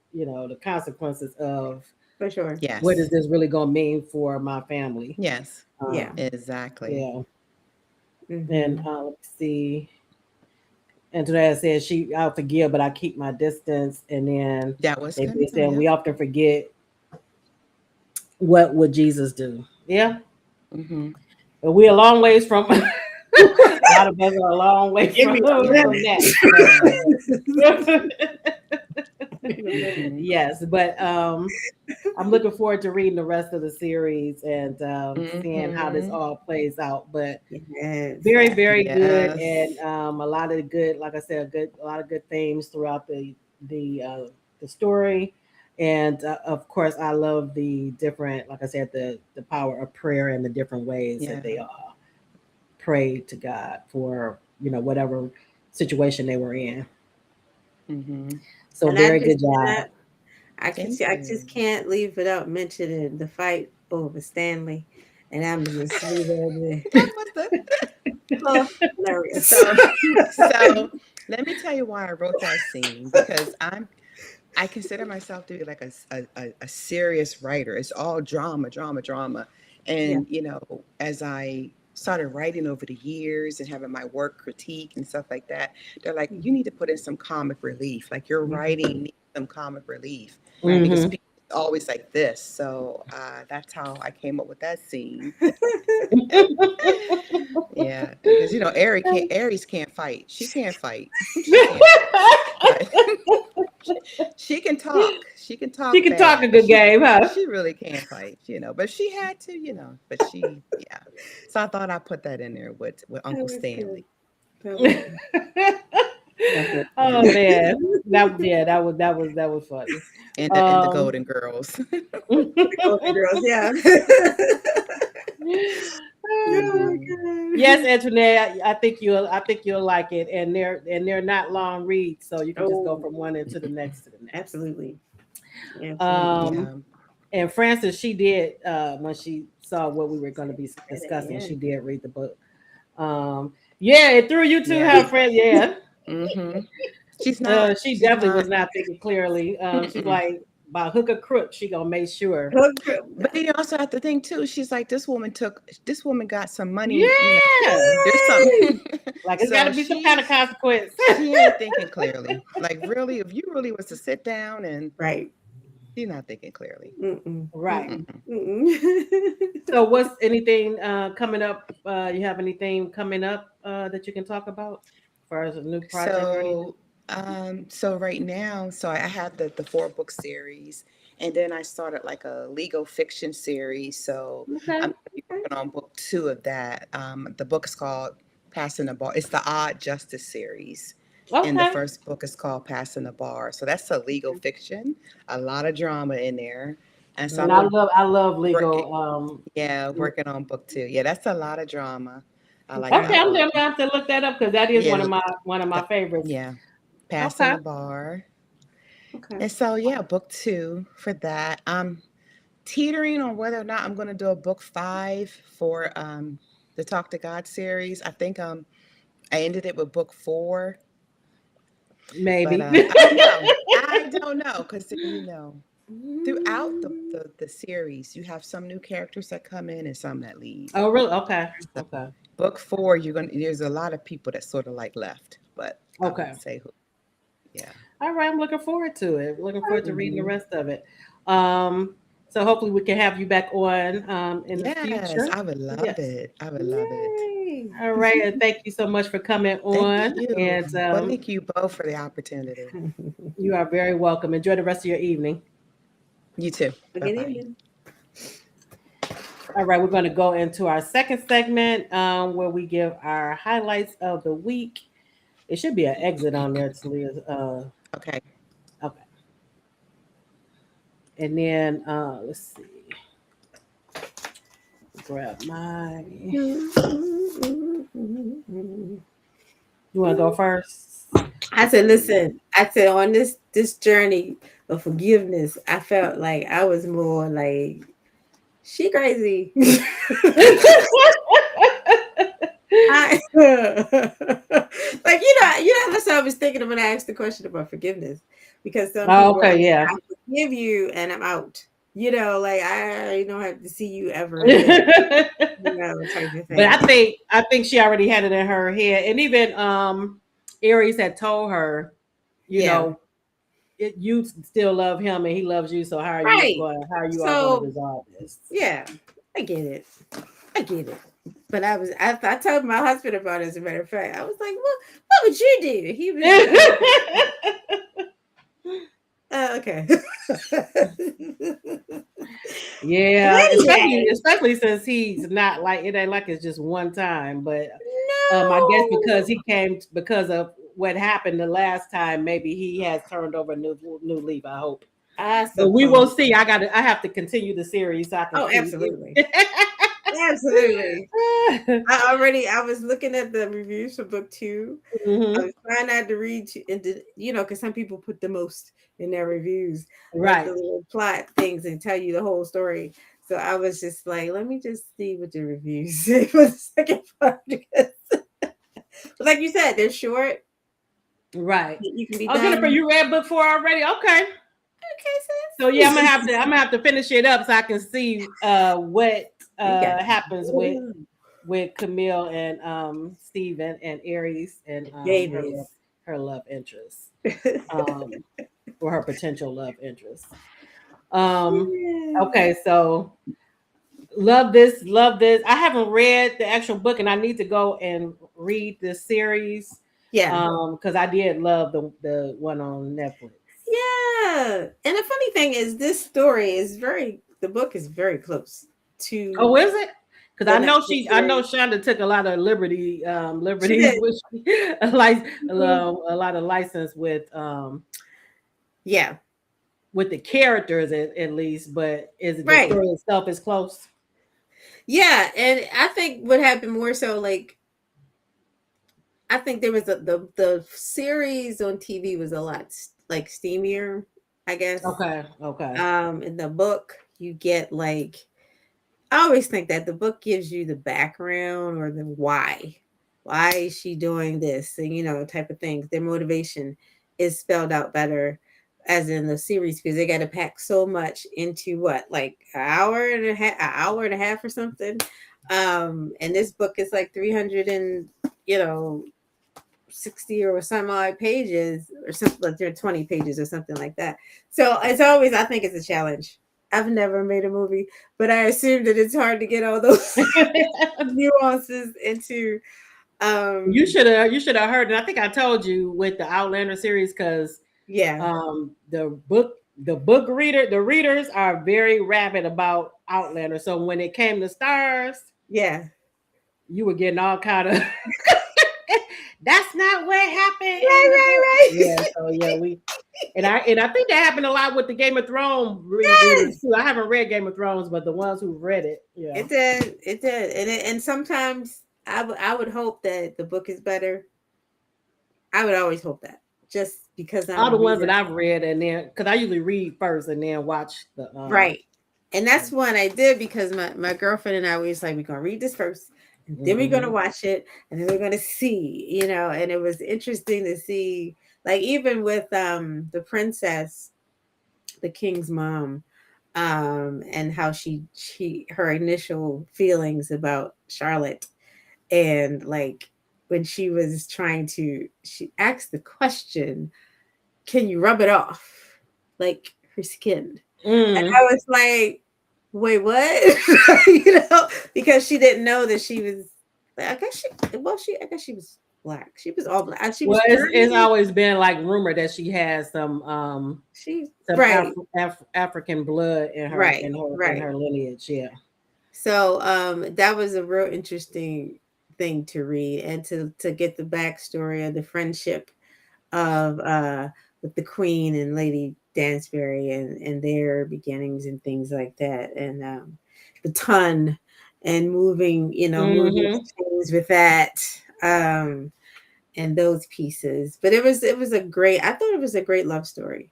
consequences of for sure. what is Yes. this really going to mean for my family. Yes. Yeah. Exactly. Yeah. And Mm-hmm. let's see. And today I said I'll forgive, but I keep my distance. And then That was they be Camille. saying we Yep. often forget what would Jesus do. Yeah. Mm-hmm. But we're a long ways from a lot of us are a long way Give me on from Yes. that. Yeah. Mm-hmm. Yes, but I'm looking forward to reading the rest of the series and seeing how this Mm-hmm. all plays out. But Yes. very, Yes. very good, and Yes. a lot of good, like I said, a lot of good themes throughout the uh, the story. And of course, I love the different, like I said, the power of prayer and the different ways that Yeah. they all pray to God for whatever situation they were in. Mm-hmm. So And I very just good job. cannot. I can. Thank I you. just can't leave without mentioning the fight over Stanley, and I'm just leave it That was the there. Hilarious. so let me tell you why I wrote that scene because I consider myself to be like a serious writer. It's all drama, drama, drama. Yeah. And, as I started writing over the years and having my work critique and stuff like that, they're like, you need to put in some comic relief. Like your Mhm. writing needs some comic relief Right. because Hmm. people are always like this. So that's how I came up with that scene. Yeah, because Aries can't fight. She can't fight. She can't fight. But she can talk. She can She talk can talk bad, a but good game, huh? she really can't fight. But she had to, but yeah. So I thought I'd put that in there with That Uncle was good. Stanley That was good. That was Oh man, that was funny. and the Um, Golden Girls. the Golden Girls. Yeah. Oh Hmm. my yes, god. Antoinette, I think you'll like it, and they're not long reads, so you can just go Oh, from one into the next to the next. absolutely. Absolutely. Um, Yeah. and Frances, she did when she saw what we were going to be At discussing, the she end. did read the book. Yeah, it threw you too, Yeah. huh, friend? Yeah. Hmm. She's not. She She's definitely was not. not thinking clearly. She's Mm-mm. like, by hook or crook, she gonna make sure. But then you also have to think too. She's like, this woman got some money. Yeah, There's some. Yay! like it's got to So be some kind of consequence. she ain't thinking clearly. Like really, if you really was to sit down and Right. she's not thinking clearly. Mm-mm. Right. Mm-mm. Mm-mm. Mm-mm. So, what's anything coming up? You have anything coming up that you can talk about, as far as a new project or anything? So right now, so I had the 4 book series, and then I started like a legal fiction series. So Okay. I'm gonna be working on book 2 of that. The book is called Passing the Bar. It's the Odd Justice series. And the Okay. first book is called Passing the Bar. So that's a legal fiction, a lot of drama in there. And so And I'm I gonna love I love be working, legal. yeah, working on book 2. Yeah, that's a lot of drama. I like Okay, that I'm one. gonna have to look that up because that is Yeah, one of my favorites. yeah, Passing Okay. the Bar. Okay. And so, yeah, book 2 for that. I'm teetering on whether or not I'm going to do a book 5 for the Talk to God series. I think I ended it with book 4, but Maybe. I don't know. I don't know because throughout the series, you have some new characters that come in and some that leave. Oh, really? Okay. So Okay. book 4, there's a lot of people that sort of like left, but I Okay. won't say who. Yeah. All right, I'm looking forward to it. Looking forward to reading the rest of it. Um, so hopefully we can have you back on in the Yes, future. I would love Yes. it. I would love it. Yay. All right, and thank you so much for coming Thank on. you. And Well, thank you both for the opportunity. you are very welcome. Enjoy the rest of your evening. You too. Bye Good bye. evening. All right, we're going to go into our second segment where we give our highlights of the week. It should be an exit on there, Talia. Okay. Okay. And then let's see. Grab my. You want to go first? I said, listen, I said on this journey of forgiveness, I felt like I was more like she crazy. I like that's what I was thinking when I asked the question about forgiveness. Because some Oh, people are okay, like, yeah. I forgive you and I'm out. Like I don't have to see you ever again, But type of thing. I think she already had it in her head, and even Aries had told her, you Yeah. know, you still love him and he loves you. So Right. how are you all going to So resolve this? yeah, I get it. I get it. But I told my husband about it, as a matter of fact. I was like, what would you do? He was okay. Yeah, Anyway, especially since he's not like it ain't like it's just one time, but I guess because no. he came because of what happened the last time, maybe he has turned over a new leaf. I hope, I but we will suppose. see. I have to continue the series so I can Oh, see. absolutely. Absolutely. I was looking at the reviews for book 2. I Hmm. was trying not to read into, because some people put the most in their reviews, like the Right. little plot things and tell you the whole story. So I was just like, let me just see what the reviews say for the second part. Because, like you said, they're short. Right. You can be Oh, Jennifer, done. you read book 4 already? Okay. So Okay, yeah, sis. I'm gonna have to finish it up so I can see what You got happens with Camille and Stephen and Aries and babies. her love interest. Um or her potential love interest. Um okay, so love this. I haven't read the actual book and I need to go and read the series Yeah. because I did love the one on Netflix. Yeah. And the funny thing is, this story is the book is very close to Oh, is it? Because the Netflix I know series. Shonda took a lot of She liberties did. with Mhm. a lot of license Yeah. with the characters at least, but is it the Right. story itself is close? Yeah. And I think what happened more so, like, I think there was the series on TV was a lot like steamier, I guess. Okay, okay, In the book, you get like, I always think that the book gives you the background or the why. Why is she doing this? And type of things. Their motivation is spelled out better as in the series because they got to pack so much into what, like an hour and a half or something. And this book is like 300 and you know 60 or some odd pages or something, like they're 20 pages or something like that. So it's always, I think it's a challenge. I've never made a movie, but I assume that it's hard to get all those nuances into um you should have heard, and I think I told you with the Outlander series because yeah, the readers are very rabid about Outlander. So when it came to stars, yeah. you were getting all kind of that's not what happened in Right, the book. right, Yeah, right. so yeah, we and I think that happened a lot with the Game of Thrones readers Yes, too. I haven't read Game of Thrones, but the ones who read it, yeah. it did, and sometimes I would hope that the book is better. I would always hope that, just because I'm All a the ones that reader. I've read, and then because I usually read first and then watch the Right. And that's one I did because my girlfriend and I were just like, we're gonna read this first, and then we're gonna mhm. watch it, and then we're gonna see, and it was interesting to see, like, even with the princess, the king's mom, and how she her initial feelings about Charlotte, and like when she was trying to she asked the question, can you rub it off like her skin? And Mm. I was like, wait, what? Because she didn't know that she was. I guess I guess she was black. She was all black. And she Well, was it's German. always been like rumored that she has She some right, African blood in her right, in right. her lineage. Yeah. So that was a real interesting thing to read and to get the backstory of the friendship of with the Queen and Lady Dansbury and their beginnings and things like that. And the ton and moving, moving Mm-hmm. things with that. And those pieces. But it was a great I thought it was a great love story.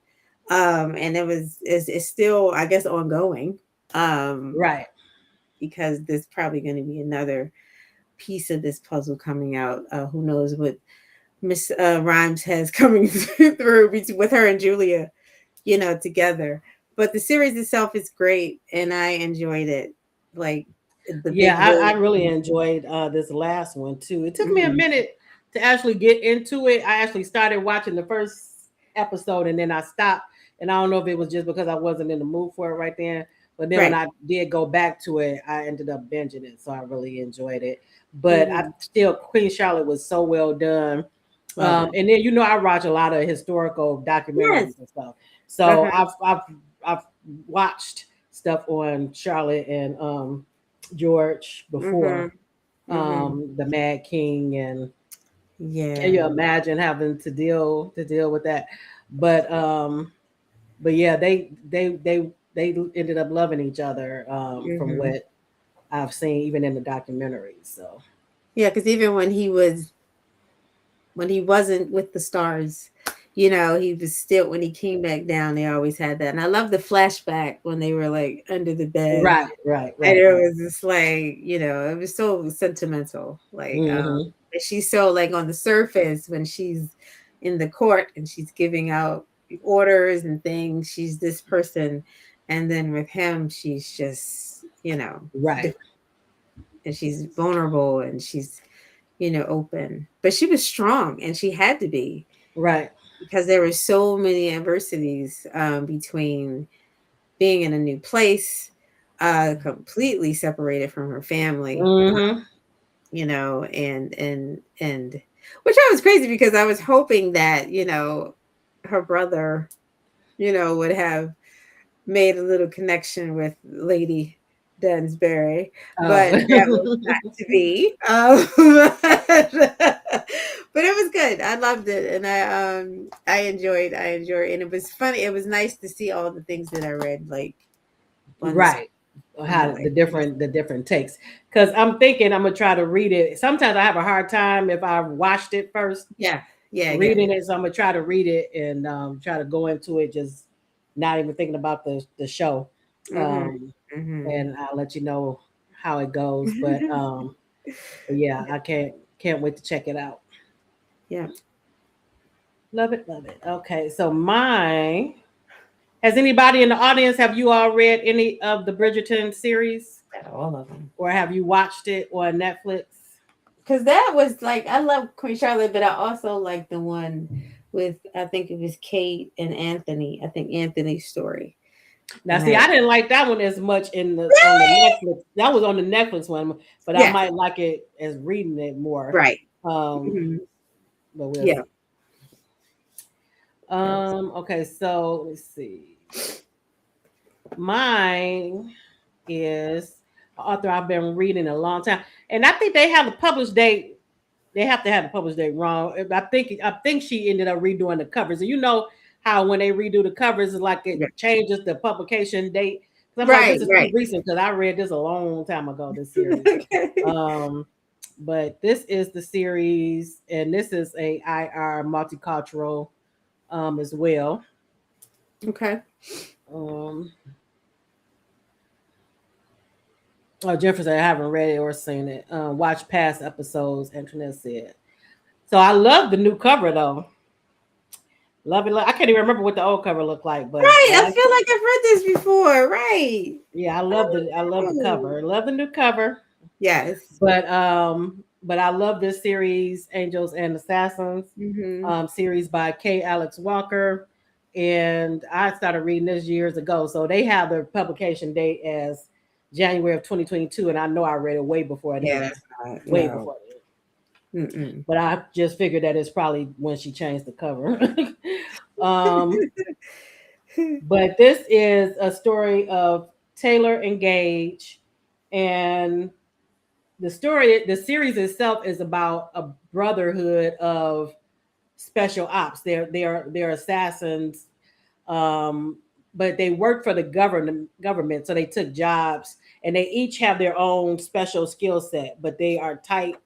And it's still, I guess, ongoing. Um Right. because there's probably going to be another piece of this puzzle coming out. Who knows what Miss Rhymes has coming through with her and Julia, together. But the series itself is great, and I enjoyed it. Like the Yeah, big I wig. really enjoyed this last one too. It took me a Mhm. minute to actually get into it. I actually started watching the first episode and then I stopped. And I don't know if it was just because I wasn't in the mood for it right then. But then when Right. I did go back to it, I ended up binging it. So I really enjoyed it. But I Hmm. still, Queen Charlotte was so well done. Well done. And then I watch a lot of historical Yes. documentaries and stuff. So Uh-huh. I've watched stuff on Charlotte and George Hmm. before Hmm. the Mad King, and can you Yeah. imagine having to deal with that? But yeah, they ended up loving each other from Hmm. what I've seen even in the documentaries. So Yeah, because even when he wasn't with the stars, he was still when he came back down, they always had that. And I love the flashback when they were like under the bed. right, right, And right, it right. was just like, it was so sentimental. Like, Hmm. and she's so like on the surface when she's in the court and she's giving out orders and things, she's this person. And then with him, she's just, Right, different. And she's vulnerable and she's, open. But she was strong and she had to be right. because there were so many adversities between being in a new place, completely separated from her family, Hmm. and which I was crazy because I was hoping that her brother, would have made a little connection with Lady Dunsbury, but Oh, that was not to be. But it was good. I loved it, and I enjoyed, and it was funny. It was nice to see all the things that I read, like on this, right. How like the different takes. Because I'm thinking I'm gonna try to read it. Sometimes I have a hard time if I watched it first yeah, yeah, yeah, reading yeah. it. So I'm gonna try to read it and try to go into it just not even thinking about the show. Mhm, Um, mhm. and I'll let you know how it goes. But yeah, I can't wait to check it out. Yeah. Love it, love it. Okay, so mine. Has anybody in the audience, have you all read any of the Bridgerton series? All of them. Or have you watched it on Netflix? Because that was like I love Queen Charlotte, but I also like the one with I think it was Kate and Anthony. I think Anthony's story. Now, And see, I I didn't like that one as much in the on the really, Netflix. That was on the Netflix one, but I yeah, might like it as reading it more. right. Um, Mhm. but we'll Yeah, see. that was Okay, so let me see. Mine is an author I've been reading a long time, and I think they have a published date. They have to have the published date wrong. I think she ended up redoing the covers, and you know how when they redo the covers, it's like yeah. it changes the publication date. So I'm like, Right, this is too right. recent because I read this a long time ago. This series, Okay. um, but this is the series, and this is a IR multicultural as well. Okay. Um, oh, Jennifer said I haven't read it or seen it. Watch past episodes. Internet said. So I love the new cover though. Love it. I can't even remember what the old cover looked like, but Right. I I like feel it. like I've read this before. Right. Yeah, I love the Oh, cover. I love the new cover. yes. But but I love this series, Angels and Assassins, Mm-hmm. series by K. Alex Walker. And I started reading this years ago. So they have the publication date as January of 2022. And I know I read it way before Yeah, then. that's not Way no. before then. Mm-mm. But I just figured that it's probably when she changed the cover. um, but this is a story of Taylor and Gage, and the series itself is about a brotherhood of special ops. They're assassins, um, but they work for the government, so they took jobs, and they each have their own special skill set. But they are tight,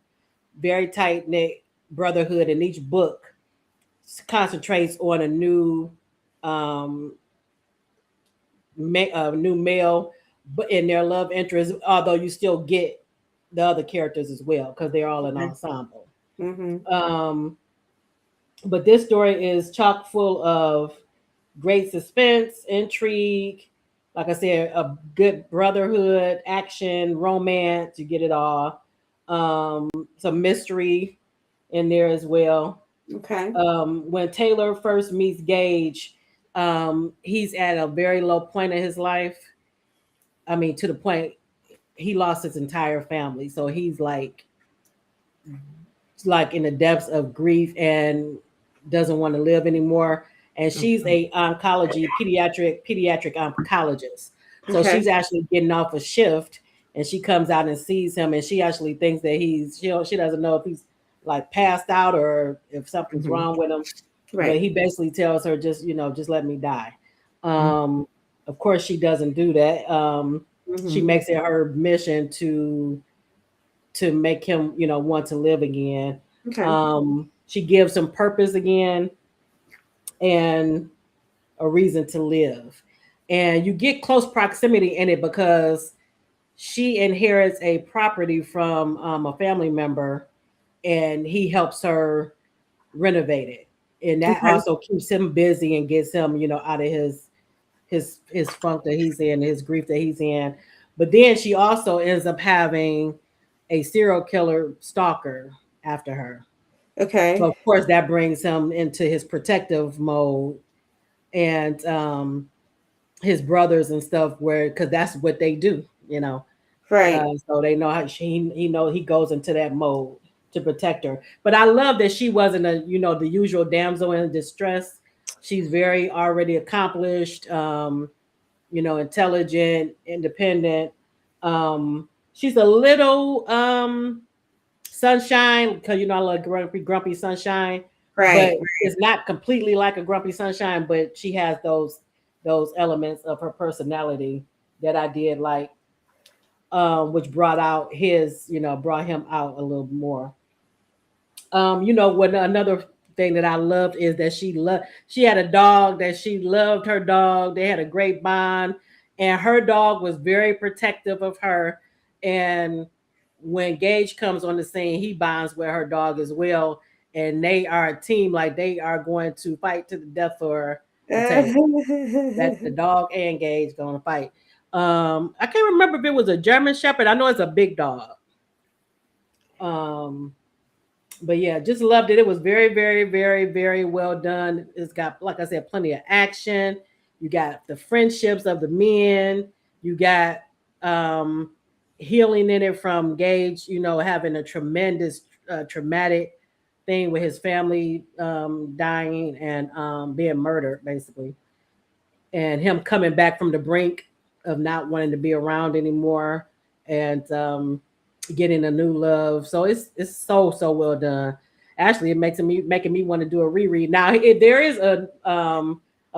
very tight knit brotherhood, and each book concentrates on um, a new male, but in their love interest. Although you still get the other characters as well because they're all an Okay. ensemble. Mm-hmm. Um, but this story is chock full of great suspense, intrigue. Like I said, a good brotherhood, action, romance. You get it all. Some mystery in there as well. Okay. When Taylor first meets Gage, he's at a very low point in his life. I mean, to the point he lost his entire family, so he's like in the depths of grief and doesn't want to live anymore. And she's a pediatric oncologist. So Okay. she's actually getting off a shift, and she comes out and sees him, and she actually thinks that she doesn't know if he's like passed out or if something's Mm-hmm. wrong with him. But Right. he basically tells her just let me die. Um, of course she doesn't do that. She Mm-hmm. makes it her mission to make him, want to live again. Okay. She gives him purpose again and a reason to live. And you get close proximity in it because she inherits a property from a family member, and he helps her renovate it. And that Okay. also keeps him busy and gets him, out of his funk that he's in, his grief that he's in. But then she also ends up having a serial killer stalker after her. So Okay. of course that brings him into his protective mode, and his brothers and stuff, where because that's what they do. Right. So they know how he goes into that mode to protect her. But I love that she wasn't the usual damsel in distress. She's very already accomplished, intelligent, independent. She's a little sunshine because I love grumpy sunshine, but Right. it's not completely like a grumpy sunshine. But she has those elements of her personality that I did like, which brought him out a little more. What another thing that I loved is that she had a dog that she loved her dog. They had a great bond, and her dog was very protective of her. And when Gage comes on the scene, he bonds with her dog as well, and they are a team. Like they are going to fight to the death for Taylor. That the dog and Gage going to fight. I can't remember if it was a German Shepherd. I know it's a big dog. Um, but yeah, just loved it. It was very, very, very, very well done. It's got, like I said, plenty of action. You got the friendships of the men. You got um, healing in it from Gage, having a tremendous traumatic thing with his family dying and being murdered, basically, and him coming back from the brink of not wanting to be around anymore, and getting a new love. So it's so well done. Actually, it makes me making me want to do a reread. Now, there is a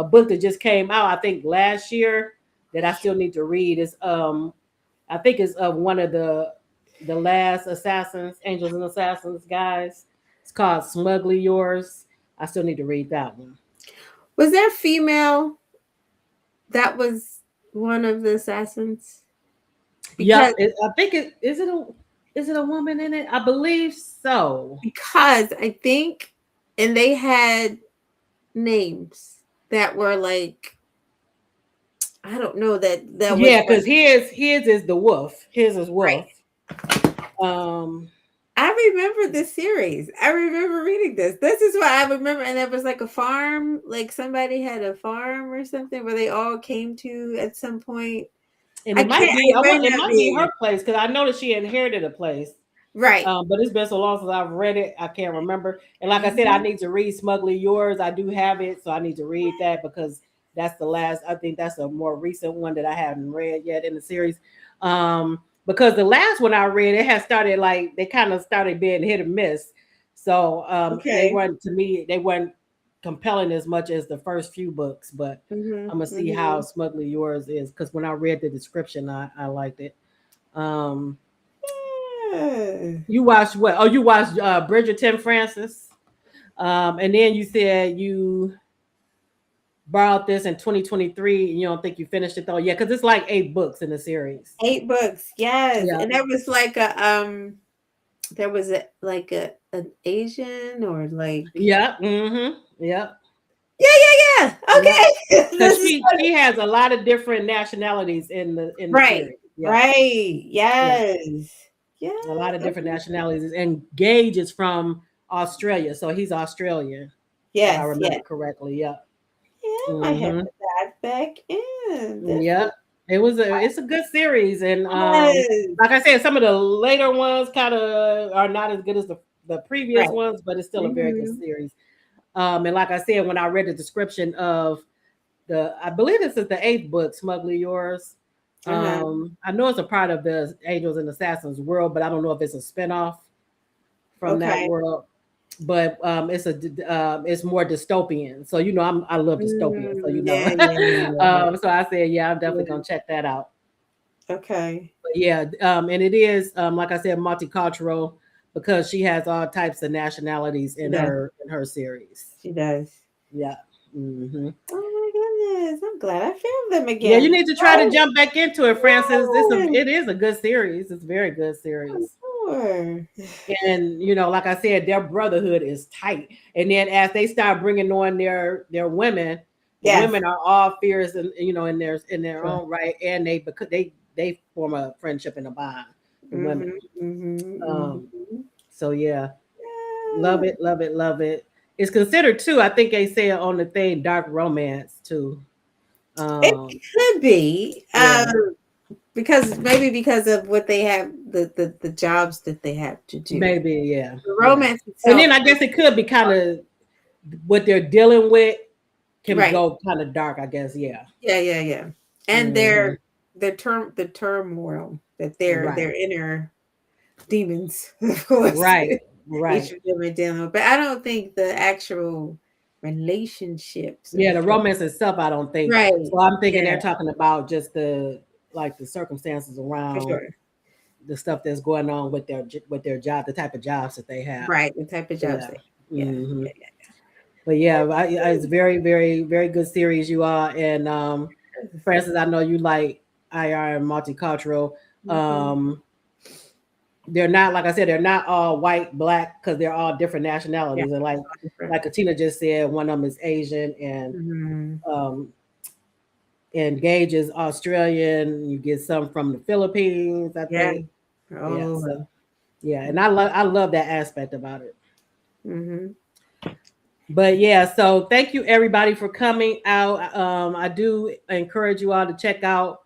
book that just came out, I think last year, that I still need to read. Is I think it's of one of the last assassins, Angels and Assassins guys. It's called Smugly Yours. I still need to read that one. Was there a female that was one of the assassins? Because Yep, I think is it a woman in it? I believe so. I think, and they had names that were like, I don't know, that was Yeah, like because his is the wolf. His is wolf. right. Um, I remember this series. I remember reading this. This is what I remember. And it was like a farm, like somebody had a farm or something where they all came to at some point. And I it might can't, be, it might it not might be be. her place because I know that she inherited a place. Right. But it's been so long since I've read it, I can't remember. And like I said, I Mhm. need to read Smugly Yours. I do have it, so I need to read that because that's the last. I think that's a more recent one that I haven't read yet in the series. Because the last one I read, it had started like they kind of started being hit or miss. So they Okay. weren't to me, they weren't compelling as much as the first few books. But Mhm. I'm gonna see how Mhm. Smugly Yours is because when I read the description, I liked it. Um, Yeah. you watched what? Oh, you watched Bridgerton, Francis. And then you said you borrowed this in 2023 and you don't think you finished it though. Yeah, because it's like 8 books in the series. 8 books. Yes. Yeah. And there was like a there was a like a an Asian or like Yeah. Mm-hmm. Yeah. yeah, yeah, yeah. Yeah. Okay. Because This is she has a lot of different nationalities in the right. series. Yeah. Right. Yeah. Yes. Yeah. A lot of different Okay. nationalities. And Gage is from Australia, so he's Australian, if I Yes, remember yes. correctly. Yeah. Yeah, I have Mm-hmm. to dive back in. This Yeah, is it's a good series, and yes. like I said, some of the later ones kind of are not as good as the previous Right. ones, but it's still a very good Mhm. series. And like I said, when I read the description of I believe this is the 8th book, Smugly Yours. Uh-huh. I know it's a part of the Angels and Assassins world, but I don't know if it's a spinoff from that Okay. world. But it's more dystopian. So I love dystopian. So Yeah, yeah, yeah, yeah, so I said, yeah, I'm definitely yeah. gonna check that out. Okay. But yeah, and it is like I said, multicultural because she has all types of nationalities She does. in her series. She does. Yeah. Hmm. Oh my goodness. I'm glad I found them Yeah, you again. need to try to Oh, jump back into it, Francis. yes. It is a good series. It's a very good series. Sure. And like I said, their brotherhood is tight. And then as they start bringing on their women, the Yes. women are all fierce and in their Sure. own right, and because they form a friendship and a bond. The women. Mhm. Mhm. Um, so yeah, love Yeah. it, love it, love it. It's considered too. I think they say on the thing dark romance too. It Um, could be. yeah, Because maybe because of what they have the jobs that they have to do. maybe yeah, The yeah. romance And itself. then I guess it could be kind of what they're dealing with can Right. go kind of dark. I guess yeah. Yeah, yeah, yeah. And Hmm. the turmoil that their Right, inner demons, of course. right, Each right. of them are dealing with. But I don't think the actual relationships or Yeah, the stuff. romance itself, I don't think. Right. So I'm thinking Yeah, they're talking about just the circumstances for around sure. the stuff that's going on with their job, the type of jobs that they have. Right. The type of jobs Yeah. they yeah, Hmm. yeah, But yeah, it's very, very, very good series you are. And yeah. Francis, I know you like IR and multicultural. Mhm. Um, they're not like I said, they're not all white, black because they're all different Yeah, nationalities. And all different. like Katina just said, one of them is Asian Mhm. um, and Gage is Australian. You get some from the Philippines, I Yeah, think. all Yeah, over. so yeah, and I love that aspect about it. Mhm. But yeah, so thank you everybody for coming out. I do encourage you all to check out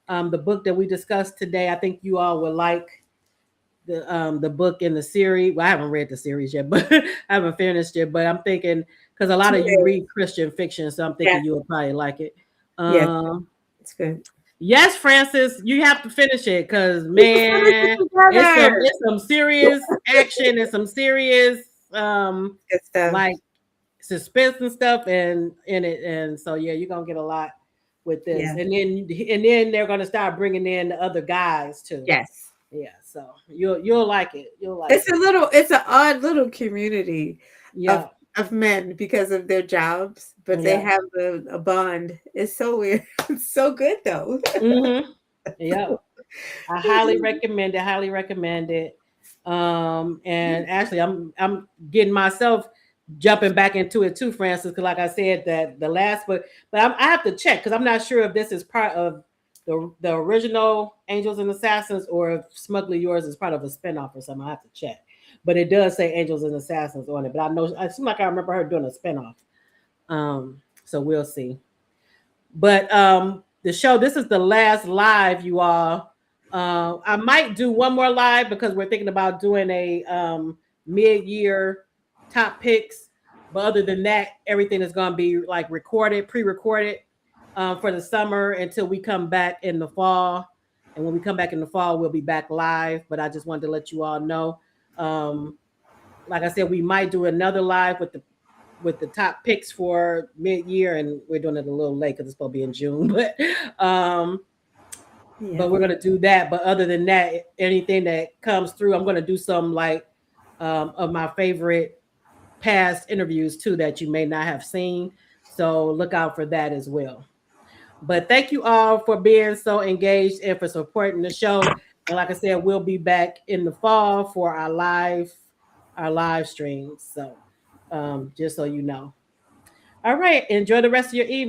the book that we discussed today. I think you all would like the book in the series. Well, I haven't read the series yet, but I haven't finished it. But I'm thinking because a lot of you Yeah. read Christian fiction, so I'm Yeah. thinking you will probably like it. Yes, Um, it's good. yes, Francis, you have to finish it because We can finish it man, together. it's some serious action and some serious Good stuff. like suspense and stuff and in it, and so yeah, you're gonna get a lot with this, Yeah. and then they're gonna start bringing in the other guys too. Yes. Yeah, so you'll like it. You'll like It's it. a little it's an odd little community of Yeah, of men because of their jobs, but they yeah. have a bond. It's so weird. It's so good though. Mm-hmm. Yeah. I highly recommend it. Highly recommend it. And actually, I'm getting myself jumping back into it too, Francis, because like I said, that the last book, but I have to check because I'm not sure if this is part of the original Angels and Assassins or if Smugly Yours is part of a spinoff or something. I have to check. but it does say Angels and Assassins on it. But I know it seems like I remember her doing a spinoff. So we'll see. But the show, this is the last live, you all. I might do one more live because we're thinking about doing a mid-year top picks. But other than that, everything is going to be like recorded, pre-recorded for the summer until we come back in the fall. And when we come back in the fall, we'll be back live. But I just wanted to let you all know. Like I said, we might do another live with the top picks for mid-year, and we're doing it a little late because it's supposed to be in June. But we're gonna do that. But other than that, anything that comes through, I'm gonna do some like of my favorite past interviews too that you may not have seen. So look out for that as well. But thank you all for being so engaged and for supporting the show. And like I said, we'll be back in the fall for our live streams. So just so you know. All right. Enjoy the rest of your evening.